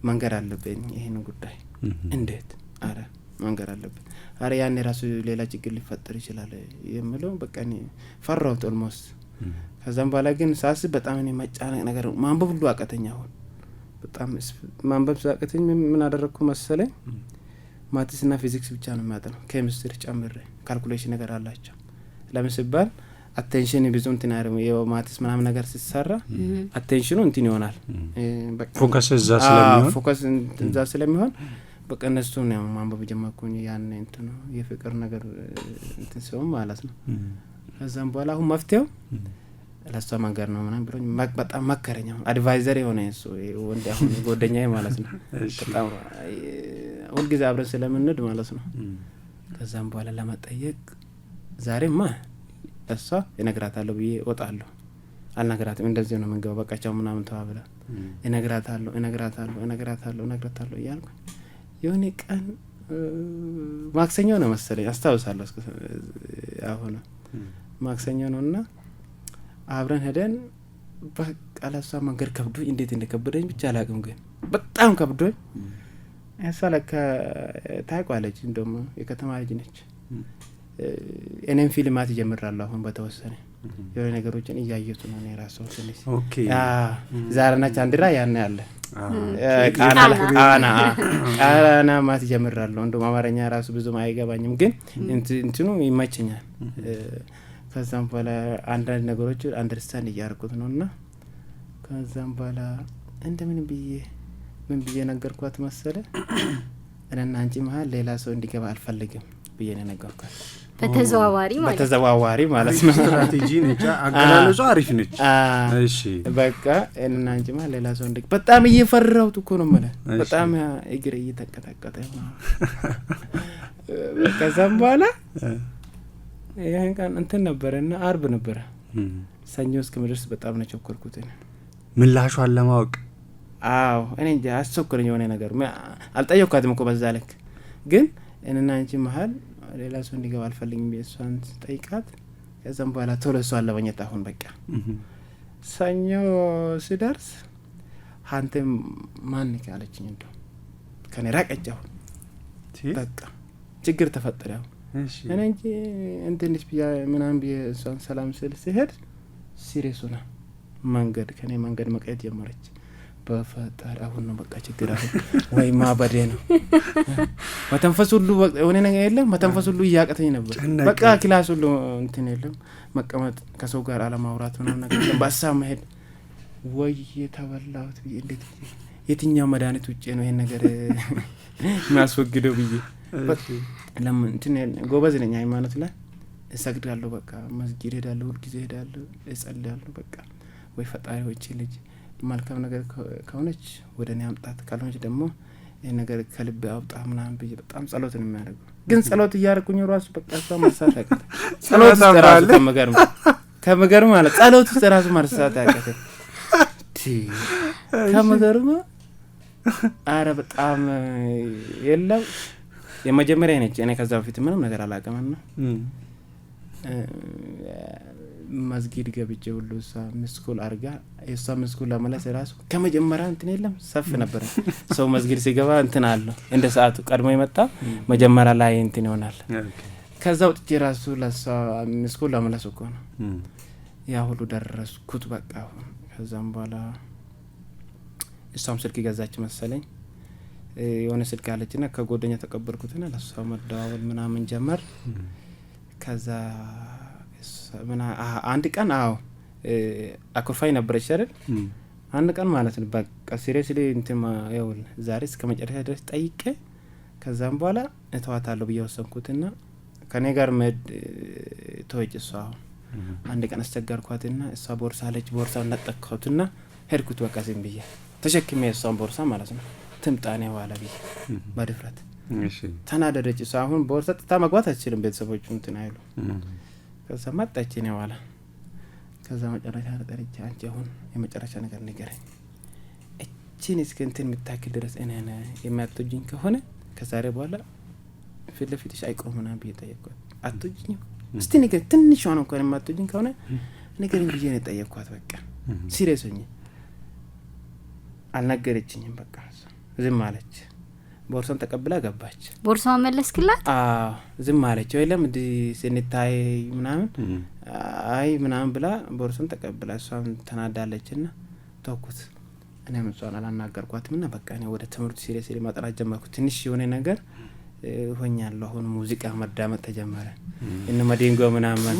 መንገር አለብኝ ይሄን ጉዳይ እንዴት አረ መንገር አለብኝ። አረ ያኔ ራሱ ሌላ ችግር ሊፈጠር ይችላል የምለው በቃ እኔ ፈራሁት ኦልሞስት። ከዛም በኋላ ግን ሳስብ በጣም እኔ መጫነቅ ነገር ማንበብ ሁሉ አቀተኛ አሁን በጣም ማንበብ ሳቀተኝ ምን አደረኩ መሰለኝ ማትስና ፊዚክስ ብቻ ነው የሚያጠነው ኬሚስትሪ ጨምሬ ካልኩሌሽን ነገር አላቸው ለምን ሲባል አቴንሽን ብዙ እንትን አይደለም የማትስ ምናምን ነገር ሲሰራ አቴንሽኑ እንትን ይሆናል ፎከስ እዛ ስለሚሆን በቃ እነሱ ነው ማንበብ ጀመርኩኝ ያን እንትን ነው የፍቅር ነገር እንትን ሲሆን ማለት ነው ከዛም በኋላ አሁን መፍትሄው ለሷ መንገር ነው ምናምን ብሎኝ በጣም መከረኝ አድቫይዘር የሆነ እሱ ወንድ አሁን ጓደኛዬ ማለት ነው በጣም ሁሉ ጊዜ አብረን ስለምንድ ማለት ነው ከዛም በኋላ ለመጠየቅ ዛሬማ እሷ እነግራታለሁ ብዬ ወጣለሁ አልነግራትም እንደዚህ ነው መንገው በቃቻው ምናምን ተዋብለ እነግራታለሁ እያልኩ የሆነ ቀን ማክሰኞ ነው መሰለኝ አስታውሳለሁ አሁን ማክሰኞ ነውና አብረን ሄደን በቃ ለሷ መንገድ ከብዶኝ እንዴት እንደከበደኝ ብቻ አላቅም ግን በጣም ከብዶኝ ያሳለከ ታይቋለች እንደውም የከተማ ልጅ ነች እኔም ፊልማት ጀምራለሁ አሁን በተወሰነ የሆነ ነገሮችን እያየቱ ነው እኔ ራሱ ትንሽ ኦኬ ዛሬና ቻንድራ ያን ያለ ቃና ማት ጀምራለሁ እንደውም አማርኛ ራሱ ብዙም አይገባኝም ግን እንትኑ ይመቸኛል ከዛም በኋላ አንዳንድ ነገሮች አንደርስታንድ እያደረኩት ነውና ከዛም በኋላ እንደምን ብዬ ነገርኳት መሰለ እኔና አንቺ መሀል ሌላ ሰው እንዲገባ አልፈልግም ብዬ ነገርኳት በተዘዋዋሪ ማለት ነው ስትራቴጂ ነች አገላለጹ አሪፍ ነች እሺ በቃ እኔና አንቺ መሀል ሌላ ሰው እንዲገባ በጣም እየፈራሁት እኮ ነው ማለት በጣም እግሬ እየተቀጠቀጠ ነው ከዛም በኋላ ያን ቀን እንትን ነበርና አርብ ነበር ሰኞ እስከምድረስ በጣም ነው ቸኮልኩት ምላሿን ለማወቅ እኔ እንጃ አስቸኮለኝ የሆነ ነገር አልጠየኳትም እኮ በዛ ልክ ግን እኔና አንቺ መሀል ሌላ ሰው እንዲገባ አልፈልግም ቢሷን ጠይቃት ከዛም በኋላ ቶሎ እሷ አለበኛት አሁን በቃ ሰኞ ሲደርስ አንተ ማን ካለችኝ እንደው ከኔ ራቀጫው በቃ ችግር ተፈጠረ እኔ እንጂ እንትንሽ ቢያ ምናምን ቢሷን ሰላም ሲሄድ ሲሪየስ ሆና መንገድ ከኔ መንገድ መቀየት ጀመረች በፈጣሪ አሁን ነው በቃ ችግር አለ ወይ ማበዴ ነው መተንፈስ ሁሉ የሆነ ነገር የለም መተንፈስ ሁሉ እያቀተኝ ነበር በቃ ክላስ ሁሉ እንትን የለም መቀመጥ ከሰው ጋር አለማውራት ምናምን ነገር በአሳብ መሄድ ወይ የተበላሁት ብዬ እንዴት የትኛው መድኃኒት ውጪ ነው ይሄን ነገር የሚያስወግደው ብዬ ለምን እንትን ጎበዝ ነኝ ሃይማኖት ላይ እሰግዳለሁ በቃ መስጊድ ሄዳለሁ ሁሉ ጊዜ ሄዳለሁ እጸልያለሁ በቃ ወይ ፈጣሪ ወጪ ልጅ መልካም ነገር ከሆነች ወደኔ አምጣት ካልሆነች ደግሞ ይሄ ነገር ከልብ አውጣ ምናምን ብዬ በጣም ጸሎት ነው የሚያደርገው ግን ጸሎት እያደረኩኝ ራሱ በቃ እሷ ማሳት አቀተ ጸሎት ራሱ ከመገርም ማለት ጸሎት ራሱ ማሳት አቀተ ከመገርም አረ በጣም የለም የመጀመሪያ ነች እኔ ከዛ በፊት ምንም ነገር አላቀመና መስጊድ ገብቼ ሁሉ እሷ መስኮል አርጋ እሷ መስኮል ለማለት ራሱ ከመጀመሪያ እንትን የለም ሰፍ ነበር ሰው መስጊድ ሲገባ እንትን አለው እንደ ሰዓቱ ቀድሞ ይመጣ መጀመሪያ ላይ እንትን ይሆናል ከዛ ወጥቼ ራሱ ለሷ መስኮል ለማለት እኮ ነው ያ ሁሉ ደረስኩት በቃ ከዛም በኋላ እሷም ስልክ ገዛች መሰለኝ የሆነ ስልክ አለችና ከጓደኛ ተቀበልኩትና ለሷ መደዋወል ምናምን ጀመር ከዛ አንድ ቀን አኮፋይ ነበረች አይደል አንድ ቀን ማለት ነው በቃ ሲሪየስሊ እንትን ያውል ዛሬ እስከ መጨረሻ ድረስ ጠይቄ ከዛም በኋላ እተዋታለሁ ብዬ ወሰንኩትና ከኔ ጋር ተወጭ እሷ አንድ ቀን አስቸገርኳትና እሷ ቦርሳ አለች ቦርሳውን ነጠቅኩትና ሄድኩት በቃ ዝም ብዬ ተሸክሜ እሷን ቦርሳ ማለት ነው ትምጣኔ ዋላ ብዬ በድፍረት እሺ ተናደደች እሷ አሁን ቦርሳ ተመግባት አትችልም ቤተሰቦቹ እንትን አይሉ ከዛ መጣች ነው ዋላ ከዛ መጨረሻ ተጠርቼ አንቺ አሁን የመጨረሻ ነገር ንገረኝ እቺን እስከንትን የምታክል ድረስ እኔ የማትወጂኝ ከሆነ ከዛሬ በኋላ ፊት ለፊትሽ አይቆምና ብዬ ጠየቅኳት አትወጂኝ እስቲ ነገር ትንሽ ሆነ እንኳን የማትወጂኝ ከሆነ ንገረኝ ብዬ ነው ጠየቅኳት በቃ ሲሪየስ ሆኜ አልነገረችኝም በቃ ዝም አለች ቦርሳን ተቀብላ ገባች ቦርሳው መለስክላት ዝም አለች ወይለም ስንታይ ምናምን አይ ምናምን ብላ ቦርሳን ተቀብላ እሷን ተናዳለችና ተውኩት እኔ ምንሷን አላናገርኳትምና በቃ እኔ ወደ ትምህርት ሲሪየስሊ ማጥናት ጀመርኩ ትንሽ የሆነ ነገር ሆኛለሁ። አሁን ሙዚቃ መዳመጥ ተጀመረ። እነ መዲንጎ ምናምን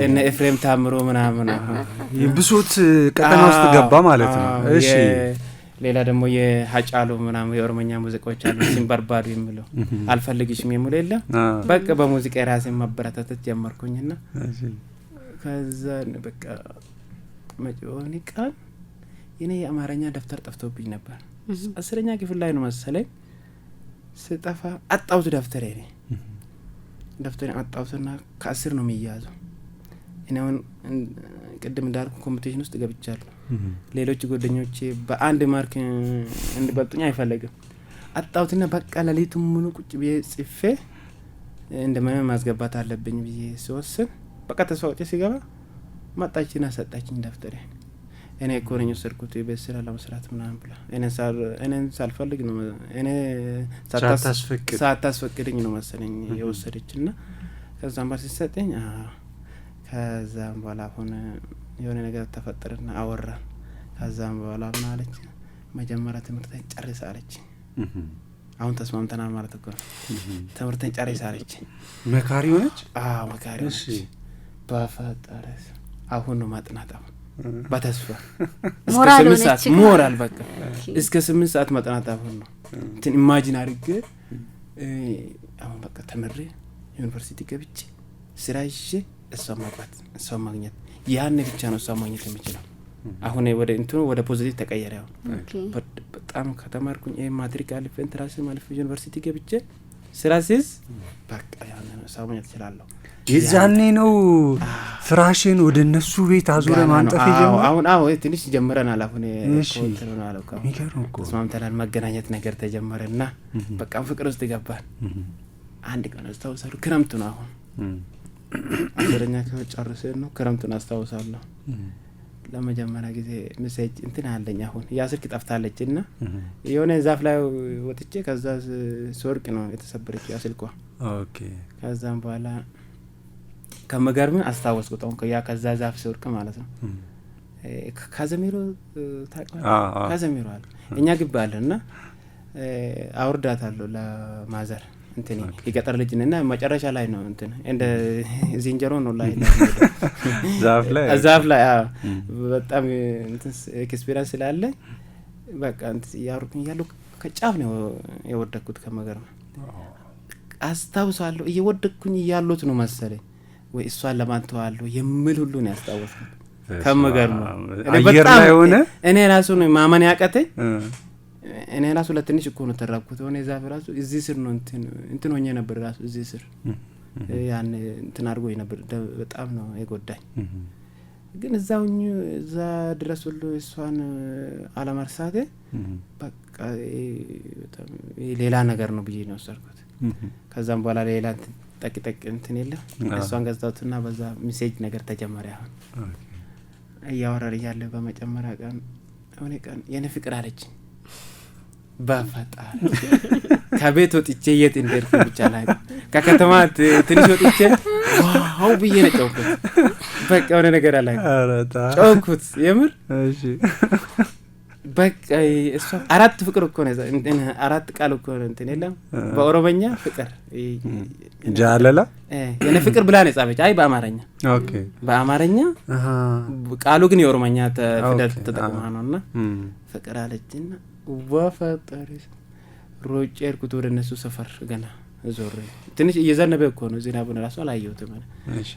እነ ኤፍሬም ታምሮ ምናምን የብሶት ቀጠና ውስጥ ገባ ማለት ነው። እሺ ሌላ ደግሞ የሀጫሉ ምናምን የኦሮሞኛ ሙዚቃዎች አሉ። ሲምበርባዱ የሚለው አልፈልግሽም የሚለው የለም። በቃ በሙዚቃ ራሴን ማበረታታት ጀመርኩኝና ከዛ በቃ መጪውን ቃል እኔ የአማርኛ ደብተር ጠፍቶብኝ ነበር። 10ኛ ክፍል ላይ ነው መሰለኝ ስጠፋ አጣውት ደብተር እኔ ደብተር አጣውትና ከ10 ነው የሚያዘው። እኔውን ቅድም እንዳልኩ ኮምፒቲሽን ውስጥ ገብቻለሁ። ሌሎች ጓደኞቼ በአንድ ማርክ እንድበልጡኝ አይፈልግም። አጣውትና በቃ ለሊቱን ሙሉ ቁጭ ብዬ ጽፌ እንደምን ማስገባት አለብኝ ብዬ ሲወስን በቃ ተስፋ ወጥቼ ሲገባ ማጣችና ሰጣችኝ ደብተር። እኔ እኮ ነኝ ወሰድኩት የቤት ስራ ለመስራት ምናምን ብላ እኔን ሳልፈልግ ነው እኔ ሳታስፈቅድኝ ነው መሰለኝ የወሰደችና ከዛም ባር ሲሰጠኝ ከዛም በኋላ አሁን የሆነ ነገር ተፈጠረና አወራን። ከዛም በኋላ ምን አለች መጀመሪያ ትምህርቴን ጨርስ አለች። አሁን ተስማምተናል ማለት እኮ ትምህርቴን ጨርስ አለች። መካሪ ሆነች። መካሪ ሆነች። በፈጠረስ አሁን ነው ማጥናት አሁን በተስፋ እስከ 8 ሰዓት ሞራል በቃ እስከ 8 ሰዓት ማጥናት አሁን ነው እንትን ኢማጂን አድርጌ አሁን በቃ ተመሬ ዩኒቨርሲቲ ገብቼ ስራ ይዤ እሷ ማግኘት ያን ብቻ ነው እሷ ማግኘት የምችለው። አሁን ወደ እንትኑ ወደ ፖዚቲቭ ተቀየረ። አሁን በጣም ከተማርኩኝ ማትሪክ አልፌ ኢንትራንስ ማለፍ ዩኒቨርሲቲ ገብቼ ስራ ሲዝ በቃ ያን እሷ ማግኘት እችላለሁ። የዛኔ ነው ፍራሽን ወደ እነሱ ቤት አዙረ ማንጠፍ ይጀምራል። አሁን ትንሽ ጀምረናል። አሁን ኮንትሮል አለካ ተስማምተናል። መገናኘት ነገር ተጀመረና በቃ ፍቅር ውስጥ ገባን። አንድ ቀን አስታውሳለሁ ክረምቱ ነው። አሁን 10ኛ ክፍል ጨርሰን ነው ክረምቱን አስታውሳለሁ። ለመጀመሪያ ጊዜ ሜሴጅ እንትን አለኝ። አሁን ያ ስልክ ጠፍታለችና የሆነ ዛፍ ላይ ወጥቼ ከዛ ስወርቅ ነው የተሰበረችው ያ ስልኳ። ኦኬ ከዛም በኋላ ከመገርም አስታወስኩት። አሁን ያ ከዛ ዛፍ ስወርቅ ማለት ነው ካዘሚሮ ታውቃለህ? ካዘሚሮ አለ እኛ ግቢ አለና አውርዳታለሁ ለማዘር እንትን ይገጠር ልጅ ነና መጨረሻ ላይ ነው እንትን እንደ ዝንጀሮ ነው ላይ ዛፍ ላይ በጣም እንትን ኤክስፒሪየንስ ስላለ በቃ እንትን ያሩኝ ያለው ከጫፍ ነው የወደኩት። ከመገርም አስታውሳለሁ እየወደኩኝ ያሉት ነው መሰለኝ ወይ እሷን ለማንተዋለሁ የሚል ሁሉ ነው ያስታወስኩት። ከመገርም በጣም እኔ ራሱ ነው ማመን ያቀተኝ። እኔ ራሱ ለትንሽ እኮ ነው ተራብኩት። ሆነ ዛፍ ራሱ እዚህ ስር ነው እንትን ሆኜ ነበር ራሱ እዚህ ስር ያን እንትን አድርጎኝ ነበር። በጣም ነው የጎዳኝ። ግን እዛ ድረስ ሁሉ እሷን አለመርሳቴ በቃ ሌላ ነገር ነው ብዬ ነው ወሰድኩት። ከዛም በኋላ ሌላ ጠቅ እንትን የለም እሷን ገዛሁትና በዛ ሜሴጅ ነገር ተጀመረ። አሁን እያወራር እያለ በመጨመሪያ ቀን ሆነ ቀን የኔ ፍቅር አለችኝ። በፈጣሪ ከቤት ወጥቼ የት እንደርኩ ብቻ ላይ ከከተማ ትንሽ ወጥቼ ዋው ብዬ ነው ጮኩት። በቃ የሆነ ነገር አለ ጮኩት የምር። እሺ በቃ እሷ 4 ፍቅር እኮ ነው እንትን 4 ቃል እኮ ነው እንትን የለም በኦሮሞኛ ፍቅር ጃለላ የኔ ፍቅር ብላ ነው ጻፈች። አይ በአማርኛ ኦኬ በአማርኛ ቃሉ ግን የኦሮሞኛ ፊደል ተጠቅማ ነውና ፍቅር አለችና ወፈጠሪ ሮጬ እርኩት ወደ እነሱ ሰፈር ገና ዞሬ ትንሽ እየዘነበ እኮ ነው ዝናቡን ራሱ አላየሁትም። እሺ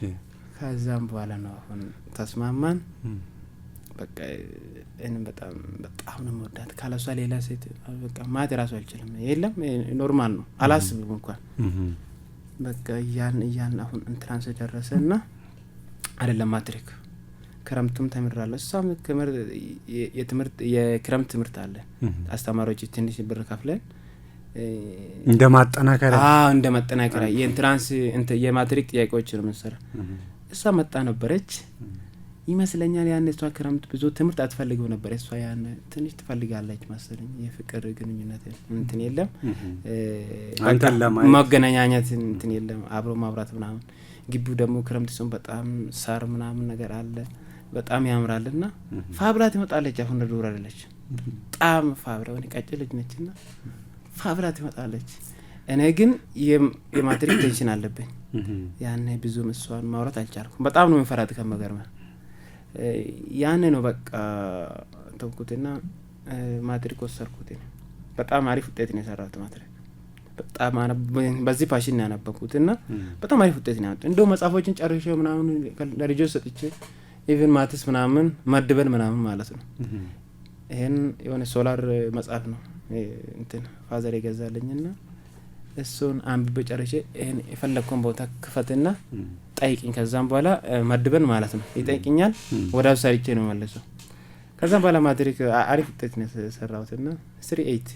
ከዛም በኋላ ነው አሁን ተስማማን። በቃ እኔ በጣም ነው የምወዳት። ካላሷ ሌላ ሴት በቃ ማት ራሱ አልችልም። የለም ኖርማል ነው አላስብም እንኳን። በቃ ያን አሁን ኢንትራንስ ደረሰና አይደለም ማትሪክ ክረምቱም ተምራለሁ። እሷም የክረምት ትምህርት አለ። አስተማሪዎች ትንሽ ብር ከፍለን እንደ ማጠናከሪያ የኢንትራንስ የማትሪክ ጥያቄዎች ነው የምንሰራ። እሷ መጣ ነበረች ይመስለኛል። ያን እሷ ክረምት ብዙ ትምህርት አትፈልገው ነበር። እሷ ያን ትንሽ ትፈልጋለች መሰለኝ። የፍቅር ግንኙነት እንትን የለም ማገናኛኘት እንትን የለም አብሮ ማብራት ምናምን። ግቢው ደግሞ ክረምት ሲሆን በጣም ሳር ምናምን ነገር አለ በጣም ያምራልና ፋብራ ትመጣለች። አሁን ዱር አይደለች በጣም ፋብራ ወይ ቀጭ ልጅ ነችና ፋብራ ትመጣለች። እኔ ግን የማትሪክ ቴንሽን አለብኝ። ያኔ ብዙም እሷን ማውራት አልቻልኩም። በጣም ነው የምፈራት ከመገርመ ያኔ ነው በቃ ተውኩትና ማትሪክ ወሰድኩት። በጣም አሪፍ ውጤት ነው የሰራሁት ማትሪክ። በጣም በዚህ ፓሽን ነው ያነበብኩትና በጣም አሪፍ ውጤት ነው ያመጣሁት። እንደው መጽሐፎችን ጨርሼ ምናምን ለልጆች ሰጥቼ ኢቭን ማትስ ምናምን መድበን ምናምን ማለት ነው። ይሄን የሆነ ሶላር መጽሐፍ ነው እንትን ፋዘር የገዛልኝና እሱን አንብቤ ጨርሼ ይሄን የፈለግኩን ቦታ ክፈትና ጠይቅኝ ከዛም በኋላ መድበን ማለት ነው ይጠይቅኛል። ወዳው ሰርቼ ነው መልሶ ከዛም በኋላ ማትሪክ አሪፍ ውጤት ነው የሰራሁትና 38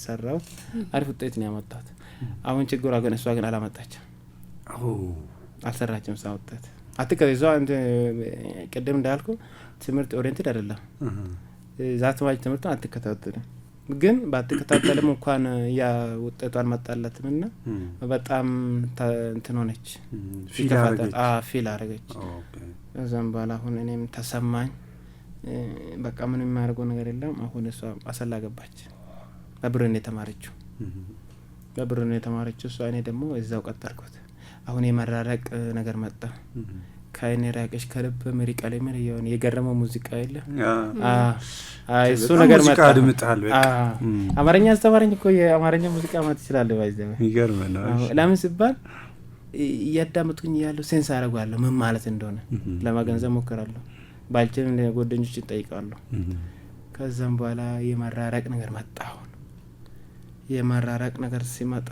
ሰራሁት። አሪፍ ውጤት ነው ያመጣሁት። አሁን ችግሯ ግን እሷ ግን አላመጣችም። አልሰራችም። እሷ ውጤት አትከታተል አንተ ቀደም እንዳልኩ ትምህርት ኦሪየንትድ አይደለም። ዛትማጅ ትምህርት አትከታተልም። ግን ባትከታተልም እንኳን ያ ውጤቱ አልመጣለትምና በጣም እንትን ሆነች ፊል አረገች። ከዛም በኋላ አሁን እኔም ተሰማኝ በቃ ምንም የሚያደርገው ነገር የለም። አሁን እሷ አሰላ ገባች። በብር ነው የተማረችው። እሷ እኔ ደግሞ እዛው ቀጠርኩት። አሁን የመራረቅ ነገር መጣ። ከእኔ ራቀሽ ከልብ ምሪ ቀለም የሆነ የገረመው ሙዚቃ የለ እሱ ነገር መጣ። አማርኛ አስተማረኝ እኮ የአማርኛ ሙዚቃ ማለት ይችላል። ባይዘው ይገርም ነው። ለምን ሲባል እያዳመጥኩኝ ያለው ሴንስ አደርጋለሁ ምን ማለት እንደሆነ ለማገንዘብ ሞክራለሁ። ባልችልም ለጓደኞቼ ጠይቃለሁ። ከዛም በኋላ የመራረቅ ነገር መጣ። አሁን የመራረቅ ነገር ሲመጣ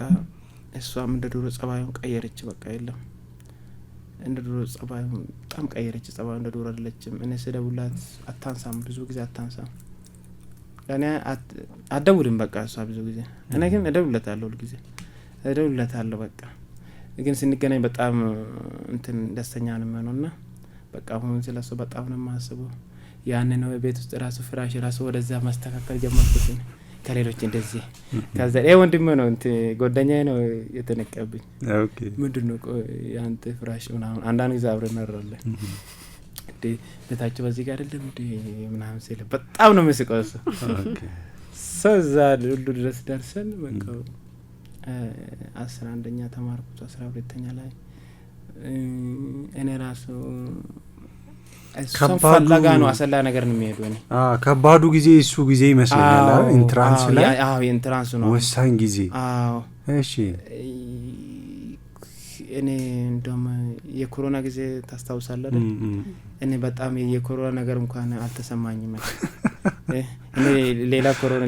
እሷም እንደ ድሮ ጸባዩን ቀየረች። በቃ የለም እንደ ድሮ ጸባዩን በጣም ቀየረች። ጸባዩ እንደ ድሮ አይደለችም። እኔ ስደውላት አታንሳም፣ ብዙ ጊዜ አታንሳም። ለኔ አደውልም በቃ እሷ ብዙ ጊዜ። እኔ ግን እደውልለታለሁ፣ ሁሉ ጊዜ እደውልለታለሁ። በቃ ግን ስንገናኝ በጣም እንትን ደስተኛ ነውና በቃ አሁን ስለሱ በጣም ነው የማስበው። ያን ነው ቤት ውስጥ ራሱ ፍራሽ ራሱ ወደዛ ማስተካከል ጀመርኩት ከሌሎች እንደዚህ። ከዛ ወንድሜ ነው እንትን ጓደኛዬ ነው የተነቀብኝ። ኦኬ ምንድነው ያንተ ፍራሽ ምናምን አንዳንድ ጊዜ አብረን እናወራለን። እንዴ ቤታቸው በዚህ ጋር አይደለም እንዴ ምናምን ሲል በጣም ነው የሚስቀው እሱ። ኦኬ ሰዛ ሁሉ ድረስ ደርሰን በቃ 11ኛ ተማርኩት 12ኛ ላይ እኔ ራሱ ከባድ ነው አሰላ ነገር ነው የሚሄደው። እኔ ከባዱ ጊዜ እሱ ጊዜ ይመስላል። ኢንትራንስ ላይ ኢንትራንስ ነው ወሳኝ ጊዜ። እሺ እኔ እንደውም የኮሮና ጊዜ ታስታውሳለህ አይደል? እኔ በጣም የኮሮና ነገር እንኳን አልተሰማኝም። እኔ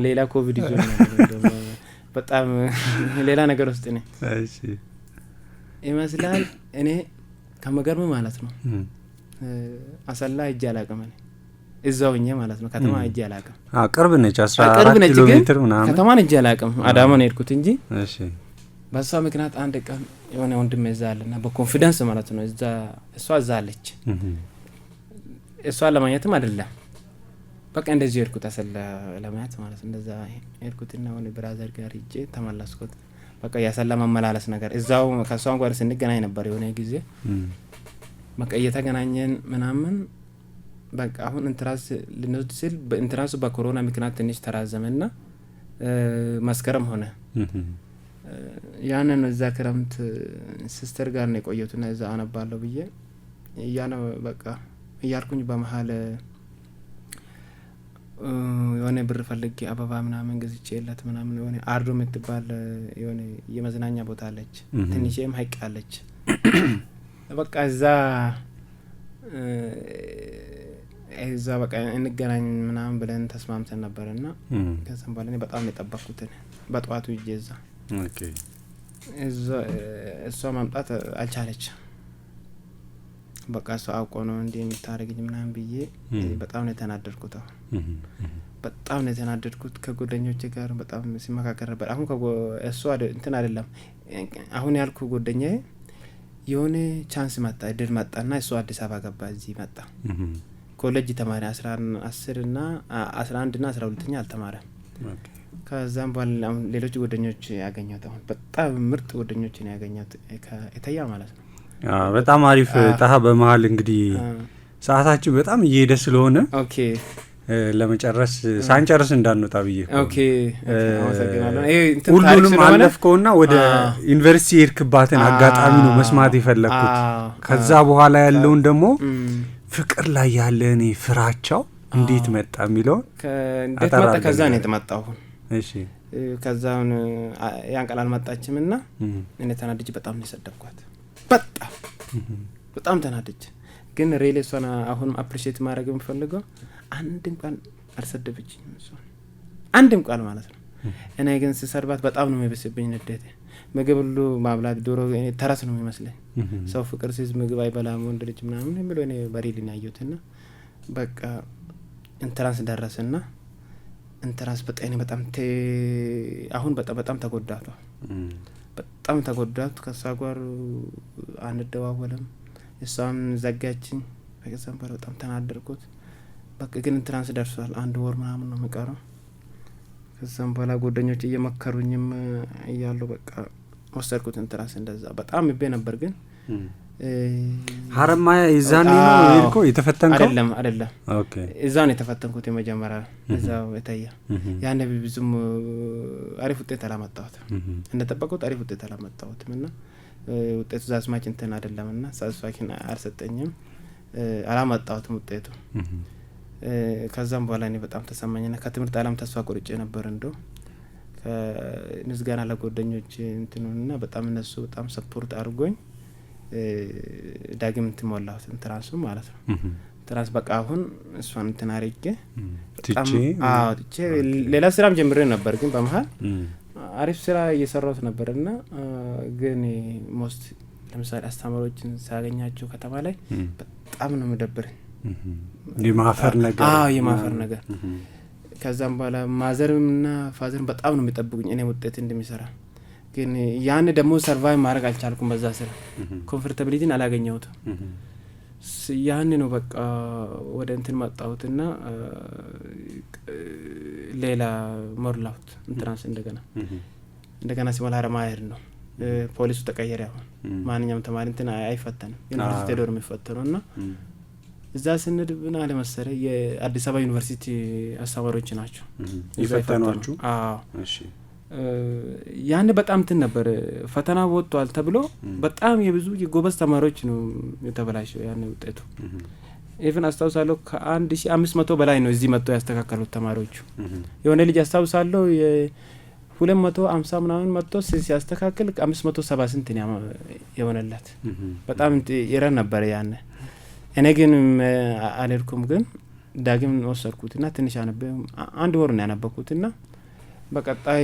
ሌላ ኮቪድ ይዞ ነው በጣም ሌላ ነገር ውስጥ ነኝ። እሺ ይመስላል። እኔ ከመገርም ማለት ነው አሰላ እጅ አላቀም እኔ እዛው ሆኜ ማለት ነው ከተማ እጅ አላቀም። ቅርብ ነች 14 ኪሎ ሜትር ምናምን ከተማን እጅ አላቀም። አዳማ ነው የሄድኩት እንጂ። እሺ በሷ ምክንያት አንድ ቀን የሆነ ወንድም እዛልና በኮንፊደንስ ማለት ነው እዛ እሷ አለች። እሷ ለማግኘትም አይደለም በቃ እንደዚህ ሄድኩት አሰላ ለማየት ማለት እንደዛ ሄድኩትና ወደ ብራዘር ጋር ሂጄ ተመለስኩት። በቃ ያሰላ መመላለስ ነገር እዛው ከሷን ጋር ስንገናኝ ነበር የሆነ ጊዜ በቃ እየተገናኘን ምናምን በቃ አሁን ኢንትራንስ ልንወስድ ሲል በኢንትራንሱ በኮሮና ምክንያት ትንሽ ተራዘመና መስከረም ሆነ። ያንን እዛ ክረምት ሲስተር ጋር ነው የቆየሁትና እዛ አነባለሁ ብዬ ያነ በቃ እያልኩኝ በመሀል የሆነ ብር ፈልጌ አበባ ምናምን ገዝቼለት ምናምን የሆነ አርዶ የምትባል የሆነ የመዝናኛ ቦታ አለች፣ ትንሽም ሀይቅ አለች። በቃ እዛ በቃ እንገናኝ ምናምን ብለን ተስማምተን ነበርና ከዛም በኋላ እኔ በጣም የጠበቅኩት በጠዋቱ ሂጄ እሷ ማምጣት አልቻለች። በቃ እሷ አውቆ ነው እንዴ የምታረግኝ ምናምን ብዬ በጣም ነው የተናደድኩት። በጣም ነው የተናደድኩት። ከጓደኞቼ ጋር በጣም ሲመካከር ነበር። አሁን እሷ እንትን አይደለም አሁን ያልኩ ጓደኛዬ የሆነ ቻንስ መጣ፣ እድል መጣና እሷ አዲስ አበባ ገባ፣ እዚህ መጣ። ኮሌጅ ተማሪ 11 እና 12ኛ አልተማረም። ከዛም በኋላ ሌሎች ጓደኞች ያገኘሁት አሁን በጣም ምርጥ ጓደኞች ነው ያገኘሁት ከእተያ ማለት ነው። በጣም አሪፍ ጣሃ። በመሀል እንግዲህ ሰዓታችን በጣም እየሄደ ስለሆነ ኦኬ ለመጨረስ ሳንጨርስ እንዳንወጣ ብዬ ኦኬ አመሰግናለሁ። ሁሉንም አለፍከውና ወደ ዩኒቨርሲቲ ሄድክባትን አጋጣሚ ነው መስማት የፈለኩት። ከዛ በኋላ ያለውን ደግሞ ፍቅር ላይ ያለ እኔ ፍራቻው እንዴት መጣ የሚለው እንዴት መጣ ከዛ ነው የተመጣው። እሺ ከዛውን ያንቀላል መጣችምና እኔ ተናድጄ በጣም ነው የሰደብኳት። በጣም ተናድጄ ግን ሪሊ እሷን አሁንም አፕሪሺየት ማድረግ የምፈልገው አንድም ቃል አልሰደበችኝም እሷ አንድም ቃል ማለት ነው። እኔ ግን ስሰርባት በጣም ነው የሚበስብኝ ንዴቴ። ምግብ ሁሉ ማብላት ዶሮ እኔ ተራስ ነው የሚመስለኝ። ሰው ፍቅር ሲዝ ምግብ አይበላም ወንድ ልጅ ምናምን የሚለው እኔ በሪሊ ነው ያየሁትና በቃ ኢንትራንስ ደረሰና ኢንትራንስ በጣም አሁን በጣም ተጎዳቷ። በጣም ተጎዳቱ። ከሷ ጋር አንደዋወለም። እሷም ዘጋችኝ። በከዛም በጣም ተናደርኩት። በቃ ግን ኢንትራንስ ደርሷል። 1 ወር ምናምን ነው የሚቀረው። ከዛም በኋላ ጓደኞች እየመከሩኝም እያሉ በቃ ወሰድኩት ኢንትራንስ። እንደዛ በጣም ይቤ ነበር ግን ሀረማያ ይዛኔ ነው ይልኮ የተፈተንከው? አይደለም ኦኬ እዛው ነው የተፈተንኩት የመጀመሪያ እዛው እታያ ያኔ ብዙም አሪፍ ውጤት አላመጣሁትም። እንደተጠበቁት አሪፍ ውጤት አላመጣሁትም እና ውጤቱ ዛስማች እንትን አይደለምና ሳስፋኪን አልሰጠኝም አላመጣሁትም ውጤቱ። ከዛም በኋላ እኔ በጣም ተሰማኝና ከትምህርት ዓለም ተስፋ ቆርጬ ነበር። እንደው ከንዝጋና ለጓደኞች እንትኑና በጣም እነሱ በጣም ሰፖርት አድርጎኝ ዳግም እንትሞላሁት ኢንትራንሱ ማለት ነው። ኢንትራንስ በቃ አሁን እሷን እንትን አርቄ በጣም ትቼ ሌላ ስራም ጀምሬ ነበር ግን በመሃል አሪፍ ስራ እየሰራሁት ነበርና ግን ሞስት ለምሳሌ አስተማሪዎችን ሳገኛቸው ከተማ ላይ በጣም ነው የሚደብረኝ የማፈር ነገር ከዛም በኋላ ማዘርምና ፋዘርም በጣም ነው የሚጠብቁኝ እኔ ውጤት እንደሚሰራ። ግን ያን ደግሞ ሰርቫይቭ ማድረግ አልቻልኩም በዛ ስራ ኮምፎርታቢሊቲን አላገኘሁትም። ያን ነው በቃ ወደ እንትን መጣሁትና ሌላ ሞርላውት ኢንትራንስ እንደገና ሲሞላ ሀረማያ ነው ፖሊሱ ተቀየረ። አሁን ማንኛውም ተማሪ እንትን አይፈተንም ዩኒቨርሲቲ ዶር የሚፈተነውና እዛ ስንድብና ለመሰረ የአዲስ አበባ ዩኒቨርሲቲ አስተማሪዎች ናቸው ይፈተናችሁ? እሺ ያን በጣም እንትን ነበር ፈተና ወጥቷል ተብሎ በጣም የብዙ የጎበዝ ተማሪዎች ነው የተበላሸው ያን ውጤቱ። ኢቭን አስታውሳለሁ ከ1500 በላይ ነው እዚህ መጥቶ ያስተካከሉት ተማሪዎች። የሆነ ልጅ አስታውሳለሁ የ250 ምናምን መጥቶ ሲያስተካክል 570 ስንት ነው የሆነለት። በጣም ይረን ነበር ያን። እኔ ግን አልሄድኩም። ግን ዳግም ወሰድኩትና ትንሽ አነበ 1 ወር ነው ያነበኩትና በቀጣይ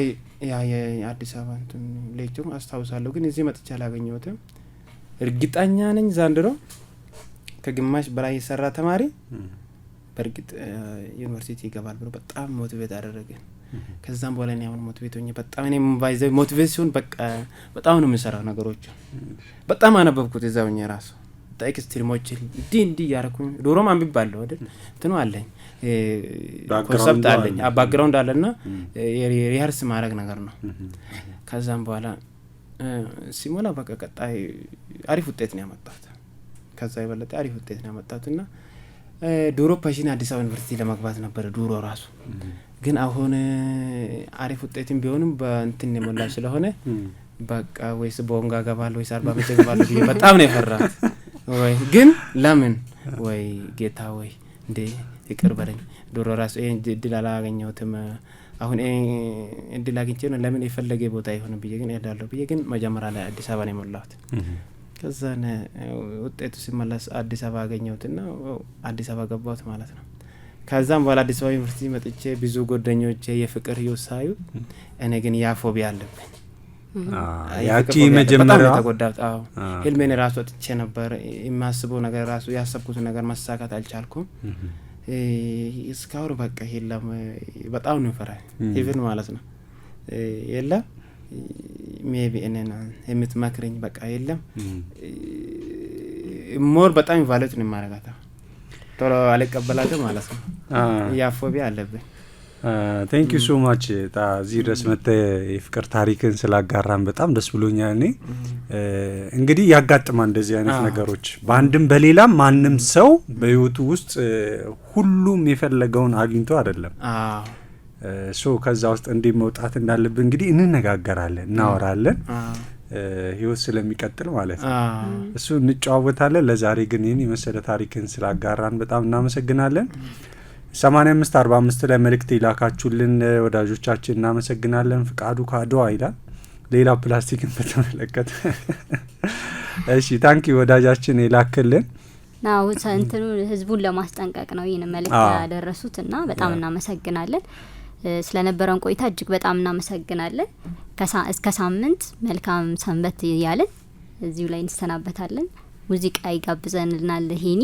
የአዲስ አበባ እንትን ሌክቸሩ አስታውሳለሁ። ግን እዚህ መጥቻ አላገኘሁትም። እርግጠኛ ነኝ ዘንድሮ ከግማሽ በላይ የሰራ ተማሪ በርግጥ ዩኒቨርሲቲ ይገባል ብሎ በጣም ሞቲቬት አደረገ። ከዛም በኋላ እኔ አሁን ሞቲቬት ሆኜ በጣም እኔ ባይዘው ሞቲቬሽን በቃ በጣም ነው የምሰራው ነገሮች በጣም አነበብኩት እዛውኝ ራሱ ኤክስትሪሞች እንዲ ያረኩኝ ዶሮም አንብባለሁ አይደል እንትኑ አለኝ ኮንሰፕት አለኝ ባክግራውንድ አለና ሪሃርስ ማድረግ ነገር ነው። ከዛም በኋላ ሲሞላ በቃ ቀጣይ አሪፍ ውጤት ነው ያመጣሁት። ከዛ የበለጠ አሪፍ ውጤት ነው ያመጣሁትና ዶሮ ፓሽን አዲስ አበባ ዩኒቨርሲቲ ለመግባት ነበር ዶሮ ራሱ። ግን አሁን አሪፍ ውጤትም ቢሆንም በእንትን የሞላ ስለሆነ በቃ ወይስ ቦንጋ ገባለሁ ወይስ አርባ ምንጭ ገባለሁ ብዬ በጣም ነው የፈራሁት። ወይ ግን ለምን ወይ ጌታ ወይ እንዴ ይቅር በለኝ ዶሮ ራሱ እድል አላገኘሁትም። አሁን እድል አግኝቼ ነው ለምን የፈለገ ቦታ ይሆን ብዬ ግን እሄዳለሁ ብዬ ግን መጀመሪያ ላይ አዲስ አበባ ነው የሞላሁት። ከዛ ውጤቱ ሲመለስ አዲስ አበባ አገኘሁትና አዲስ አበባ ገባሁት ማለት ነው። ከዛም በኋላ አዲስ አበባ ዩኒቨርሲቲ መጥቼ ብዙ ጓደኞቼ የፍቅር ህይወት ሳዩ እኔ ግን ያ ፎቢያ አለብኝ። ያቺ መጀመሪያ ተጎዳት። ህልሜን ራሱ ወጥቼ ነበር የማስበው ነገር ራሱ ያሰብኩት ነገር ማሳካት አልቻልኩም። እስካሁን በቃ የለም በጣም ነው ፈራኝ ኢቭን ማለት ነው የለም ሜቢ እኔና የምትመክረኝ በቃ የለም ሞር በጣም ቫሉት ነው ማረጋታ ቶሎ አልቀበላትም ማለት ነው። ያ ፎቢያ አለብኝ። ቴንክ ዩ ሶ ማች እዚህ ድረስ መጥተህ የፍቅር ታሪክን ስላጋራን በጣም ደስ ብሎኛል። እኔ እንግዲህ ያጋጥማል እንደዚህ አይነት ነገሮች በአንድም በሌላም ማንም ሰው በህይወቱ ውስጥ ሁሉም የፈለገውን አግኝቶ አይደለም ሶ ከዛ ውስጥ እንዴት መውጣት እንዳለብን እንግዲህ እንነጋገራለን እናወራለን ህይወት ስለሚቀጥል ማለት ነው እሱ እንጫወታለን። ለዛሬ ግን ይህን የመሰለ ታሪክን ስላጋራን በጣም እናመሰግናለን። 8545 ላይ መልእክት ይላካችሁልን ወዳጆቻችን እናመሰግናለን። ፍቃዱ ካድዋ ይላል ሌላ ፕላስቲክን በተመለከተ እሺ ታንኪ ወዳጃችን ይላክልን ናው እንትኑ ህዝቡን ለማስጠንቀቅ ነው ይህን መልእክት ያደረሱትና በጣም እናመሰግናለን። ስለነበረን ቆይታ እጅግ በጣም እናመሰግናለን። እስከ ሳምንት መልካም ሰንበት ያለን እዚሁ ላይ እንሰናበታለን። ሙዚቃ ይጋብዘንልናል ሄኒ